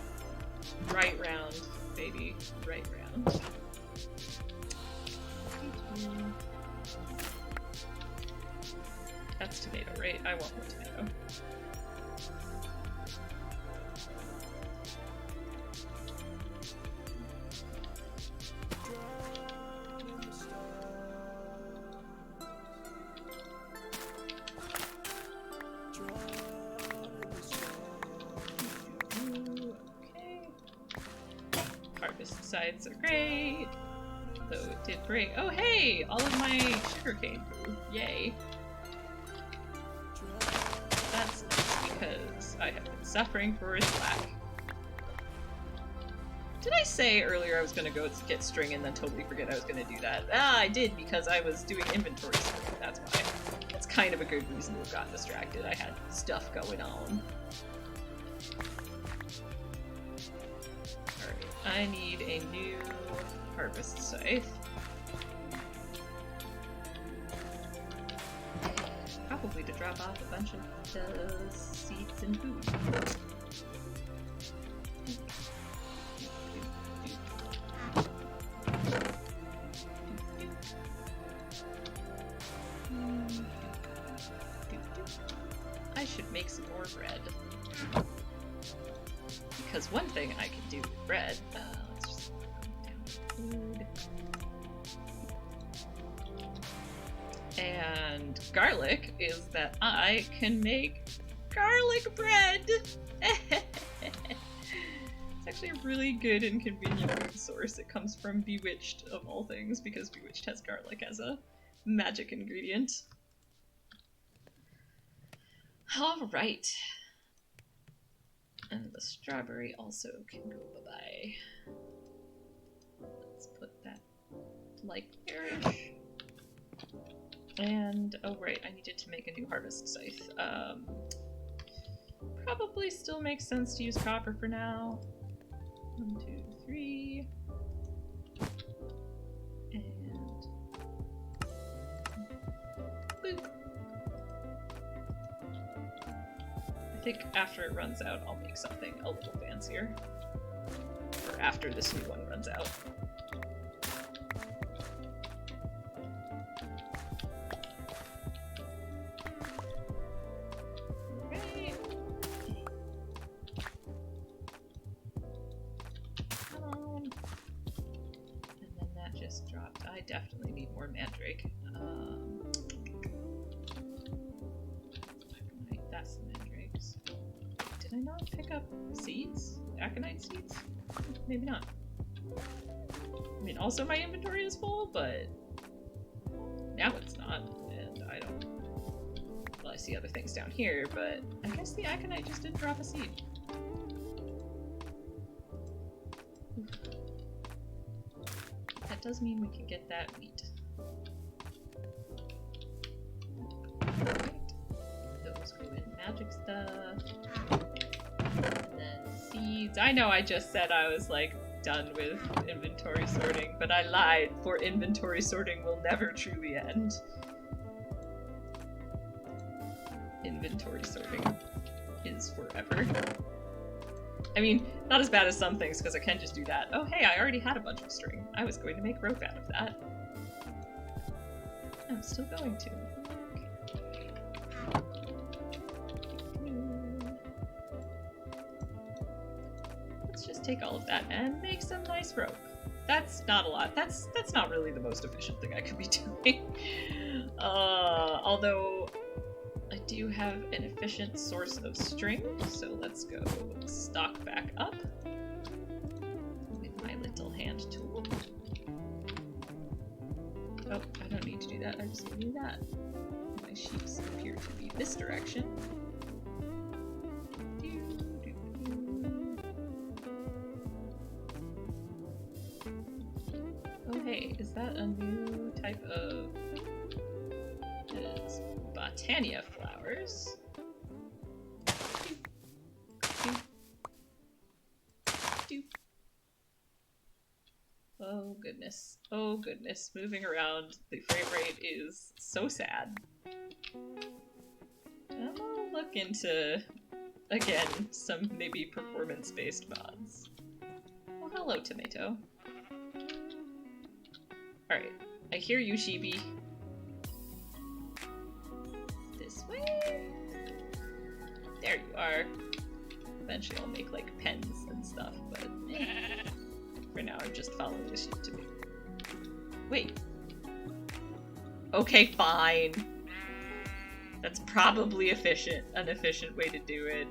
[SPEAKER 1] Right round, baby. Right round. That's tomato, right? I want more tomato. Sides are great, though it did break. Oh hey! All of my sugarcane grew. Yay. That's nice because I have been suffering for its lack. Did I say earlier I was gonna go get string and then totally forget I was gonna do that? Ah, I did because I was doing inventory sorting, that's why. That's kind of a good reason to have gotten distracted. I had stuff going on. I need a new harvest scythe. Probably to drop off a bunch of the seeds and food. I should make some more bread. Because one thing I can do with bread, let's just put down food. And garlic is that I can make garlic bread! It's actually a really good and convenient food source. It comes from Bewitched, of all things, because Bewitched has garlic as a magic ingredient. Alright. And the strawberry also can go bye-bye. Let's put that like there-ish. And, oh right, I needed to make a new harvest scythe. Probably still makes sense to use copper for now. 1, 2, 3. And... boop. I think after it runs out, I'll make something a little fancier. Or after this new one runs out. Okay. Come on. And then that just dropped. I definitely need more mandrake. That's the mandrakes. Did I not pick up seeds? Aconite seeds? Maybe not. I mean, also my inventory is full, but now it's not, and I don't... Well, I see other things down here, but I guess the aconite just didn't drop a seed. Oof. That does mean we can get that wheat. Those go in magic stuff. And then seeds. I know I just said I was like done with inventory sorting, but I lied, for inventory sorting will never truly end. Inventory sorting is forever. I mean, not as bad as some things, because I can just do that. Oh hey, I already had a bunch of string. I was going to make rope out of that. I'm still going to. Let's just take all of that and make some nice rope. That's not a lot. That's not really the most efficient thing I could be doing. Although I do have an efficient source of string, so let's go stock back up with my little hand tool. Oh, I don't need to do that. I just need to do that. My sheeps appear to be this direction. Oh hey, is that a new type of... It's Botania flowers. Oh goodness. Oh goodness. Moving around, the frame rate is so sad. I'll look into, again, some maybe performance-based mods. Oh, hello, tomato. Alright, I hear you, Chibi. This way? There you are. Eventually I'll make, like, pens and stuff, but for now I'm just following the sheep to me. Wait. Okay, fine. That's probably an efficient way to do it.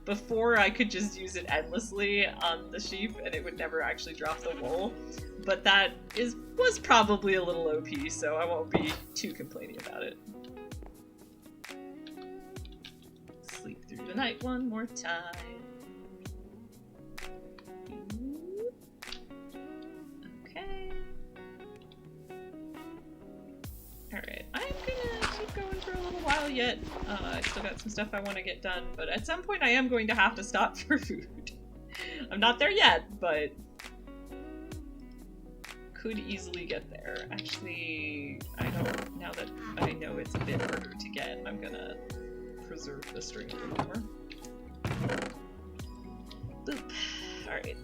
[SPEAKER 1] Before I could just use it endlessly on the sheep and it would never actually drop the wool. But that was probably a little OP, so I won't be too complaining about it. Sleep through the night one more time. Okay. Alright, I'm gonna keep going for a little while yet. I still got some stuff I want to get done, but at some point I am going to have to stop for food. I'm not there yet, but could easily get there. Actually, I don't, now that I know it's a bit harder to get, I'm gonna preserve the string a little more. Boop. Alright,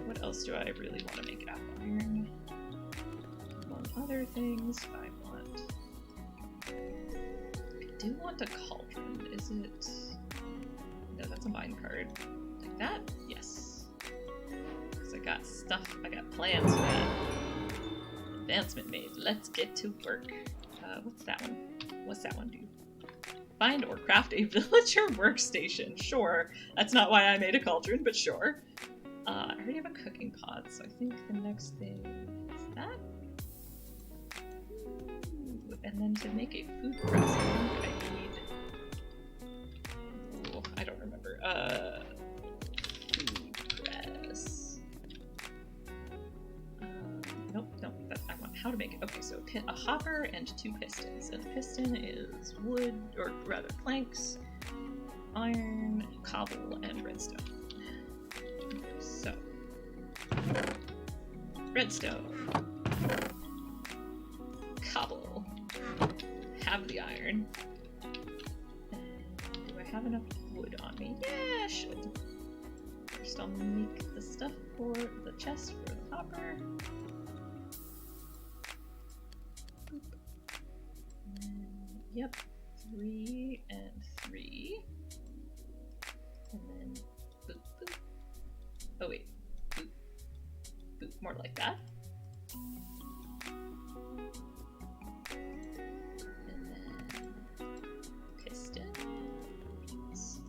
[SPEAKER 1] what else do I really want to make out of iron? Among other things, I do want a cauldron. Is it... No, that's a mine card. Like that? Yes. Because I got stuff, I got plans for that. Advancement made. Let's get to work. What's that one? What's that one do? Find or craft a villager workstation. Sure. That's not why I made a cauldron, but sure. I already have a cooking pot, so I think the next thing is that. Ooh, and then to make a food press, I think I need... Ooh, I don't remember. Food press. Nope, I want how to make it. Okay, so a hopper and 2 pistons. And the piston is wood, or rather planks, iron, cobble, and redstone. So, redstone, cobble, have the iron, and do I have enough wood on me? Yeah, I should. First I'll make the stuff for the chest for the hopper. Boop. And then, yep, 3 and 3. And then boop, boop. Oh wait, boop, boop, more like that. And then pistons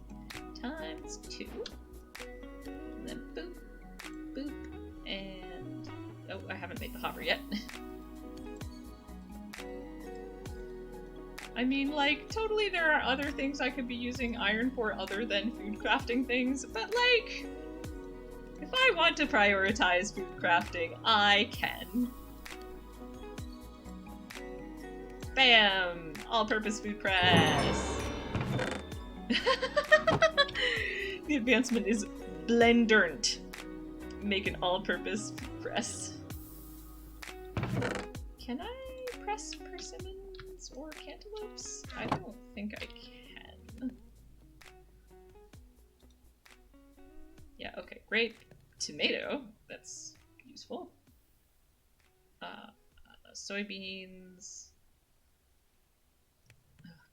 [SPEAKER 1] times 2. And then boop, boop, and oh, I haven't made the hopper yet. I mean, like, totally there are other things I could be using iron for other than food crafting things, but like, if I want to prioritize food crafting, I can. Bam! All-purpose food press! The advancement is blendernt. Make an all-purpose food press. Can I press persimmons or cantaloupes? I don't think I can. Yeah, okay, grape, tomato, that's useful. Soybeans,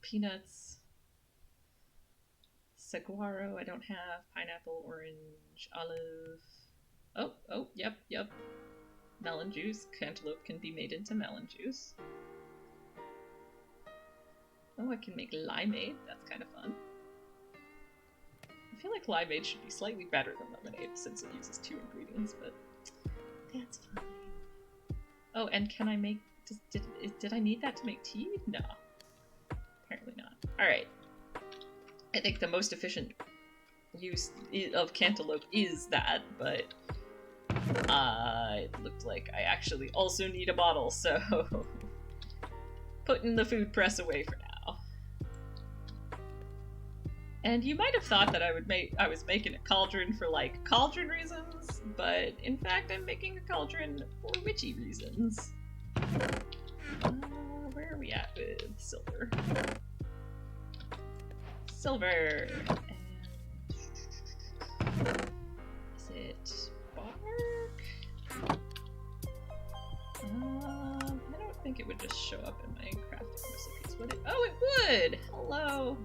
[SPEAKER 1] peanuts, saguaro, I don't have, pineapple, orange, olive, oh, yep, melon juice, cantaloupe can be made into melon juice. Oh, I can make limeade, that's kind of fun. I feel like limeade should be slightly better than lemonade since it uses 2 ingredients, but that's fine. Oh, and can I make... Did I need that to make tea? No. Apparently not. Alright. I think the most efficient use of cantaloupe is that, but it looked like I actually also need a bottle, so putting the food press away for now. And you might have thought that I was making a cauldron for like cauldron reasons, but in fact I'm making a cauldron for witchy reasons. Where are we at with silver? Silver! And is it bark? I don't think it would just show up in my crafting recipes, would it? Oh, it would! Hello!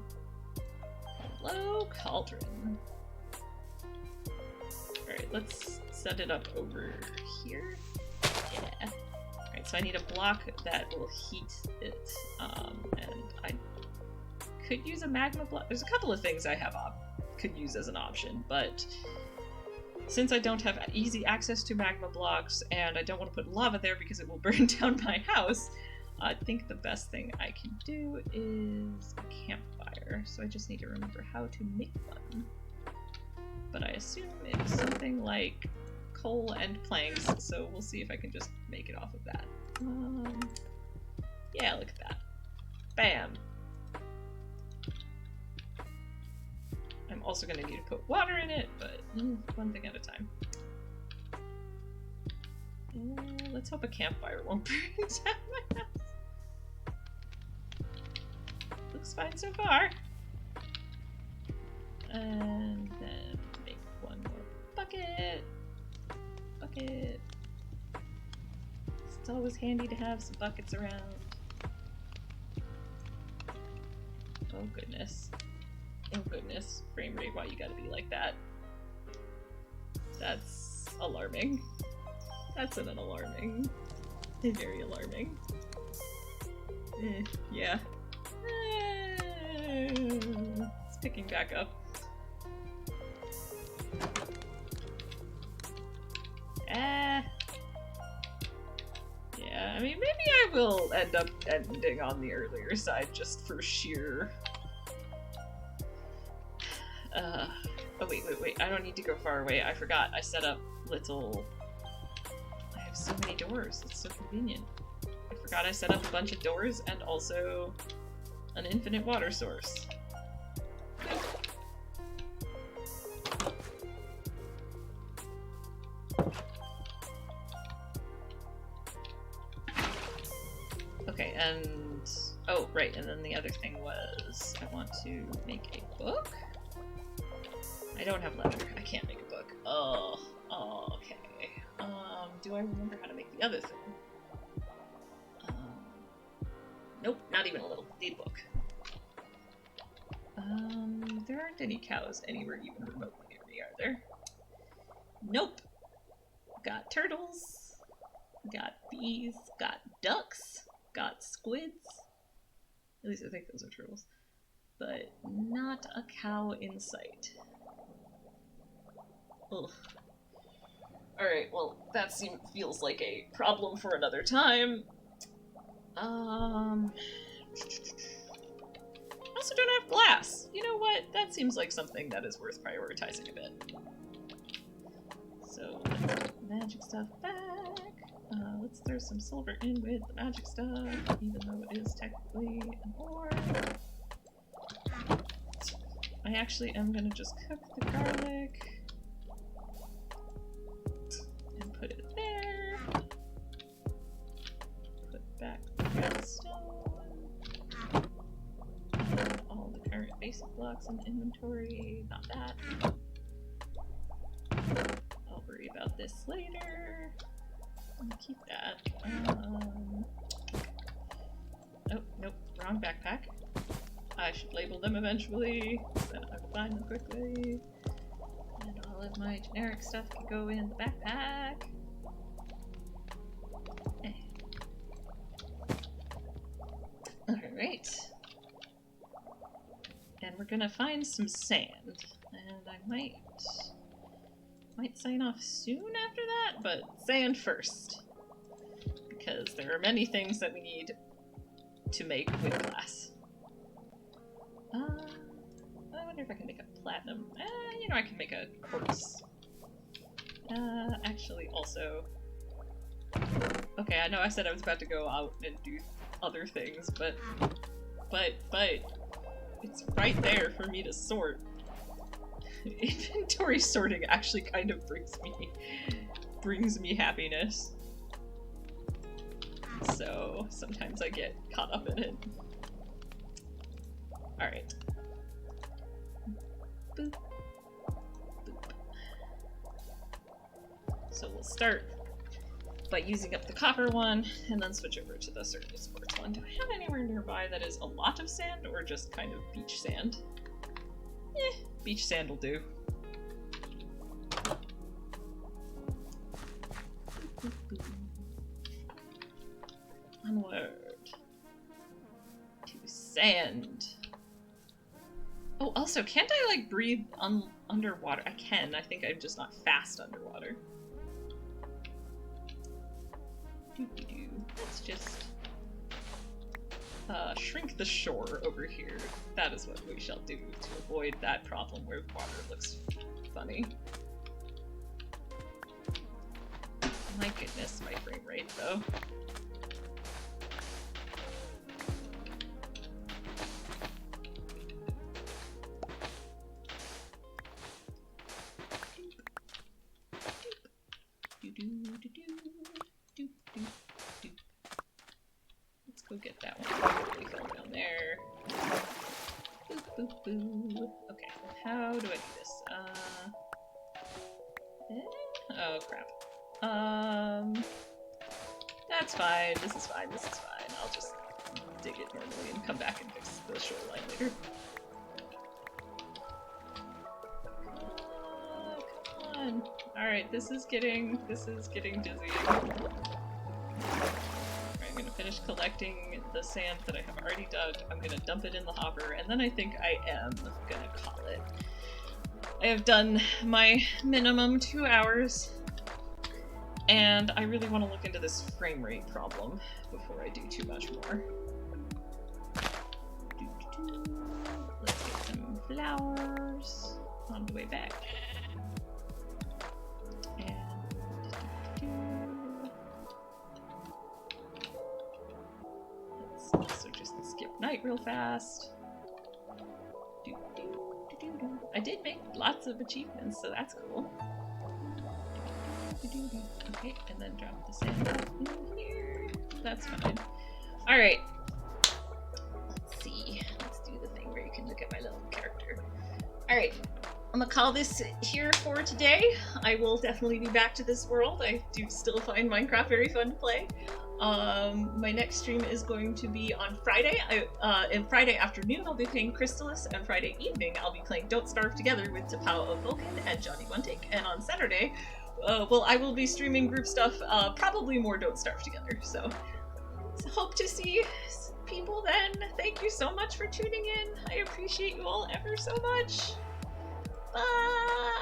[SPEAKER 1] Hello, cauldron. Alright, let's set it up over here. Yeah. Alright, so I need a block that will heat it. And I could use a magma block. There's a couple of things I could use as an option, but since I don't have easy access to magma blocks and I don't want to put lava there because it will burn down my house, I think the best thing I can do is a campfire, so I just need to remember how to make one. But I assume it's something like coal and planks, so we'll see if I can just make it off of that. Yeah, look at that. Bam! I'm also going to need to put water in it, but one thing at a time. Let's hope a campfire won't burn down my house. Looks fine so far. And then make one more bucket. Bucket. It's always handy to have some buckets around. Oh goodness. Oh goodness. Frame rate, why you gotta be like that? That's alarming. That's an alarming. Very alarming. Yeah. It's picking back up. Yeah, I mean, maybe I will end up ending on the earlier side just for sheer... Oh, wait, I don't need to go far away. I forgot. I set up little... I have so many doors. It's so convenient. I forgot I set up a bunch of doors and also an infinite water source. Okay, and... Oh, right, and then the other thing was I want to make a book? I don't have leather. I can't make a book. Oh, okay. Do I remember how to make the other thing? Nope, not even a little. Need a book. There aren't any cows anywhere even remotely near me, are there? Nope. Got turtles. Got bees. Got ducks. Got squids. At least I think those are turtles. But not a cow in sight. Ugh. Alright, well, that feels like a problem for another time. I also don't have glass. You know what? That seems like something that is worth prioritizing a bit. So, let's put the magic stuff back. Let's throw some silver in with the magic stuff, even though it is technically an ore. I actually am gonna just cook the garlic. And put it there. Put back the redstone. And all the current basic blocks in the inventory. Not that. I'll worry about this later. I'm gonna keep that. Nope, wrong backpack. I should label them eventually, then I will find them quickly. And all of my generic stuff can go in the backpack. Alright. And we're gonna find some sand. And I might sign off soon after that, but sand first. Because there are many things that we need to make with glass. I wonder if I can make a platinum. You know, I can make a quartz. Actually, also... Okay, I know I said I was about to go out and do other things, but it's right there for me to sort. Inventory sorting actually kind of brings me happiness. So sometimes I get caught up in it. Alright. Boop. Boop. So we'll start by using up the copper one, and then switch over to the surface quartz one. Do I have anywhere nearby that is a lot of sand, or just kind of beach sand? Beach sand will do. Onward. To sand. Oh, also, can't I, like, breathe underwater? I can. I think I'm just not fast underwater. Let's just shrink the shore over here. That is what we shall do to avoid that problem where the water looks funny. My goodness, my frame rate though. go get that one. We fell down there. Boop, boop, boop. Okay, how do I do this? Oh crap. That's fine. This is fine. This is fine. I'll just dig it normally and come back and fix the shoreline later. Come on. Alright, this is getting dizzy. I'm gonna finish collecting the sand that I have already dug. I'm gonna dump it in the hopper, and then I think I am gonna call it. I have done my minimum 2 hours, and I really want to look into this frame rate problem before I do too much more. Let's get some flowers on the way back. Let's also just skip night real fast. I did make lots of achievements, so that's cool. Okay, and then drop the sand in here. That's fine. Alright. Let's see. Let's do the thing where you can look at my little character. Alright. I'm gonna call this here for today. I will definitely be back to this world. I do still find Minecraft very fun to play. My next stream is going to be on Friday. And Friday afternoon I'll be playing Crystalis, and Friday evening I'll be playing Don't Starve Together with Tapao of Vulcan and Johnny One Take. And on Saturday, well, I will be streaming group stuff, probably more Don't Starve Together. So hope to see people then. Thank you so much for tuning in. I appreciate you all ever so much. Bye!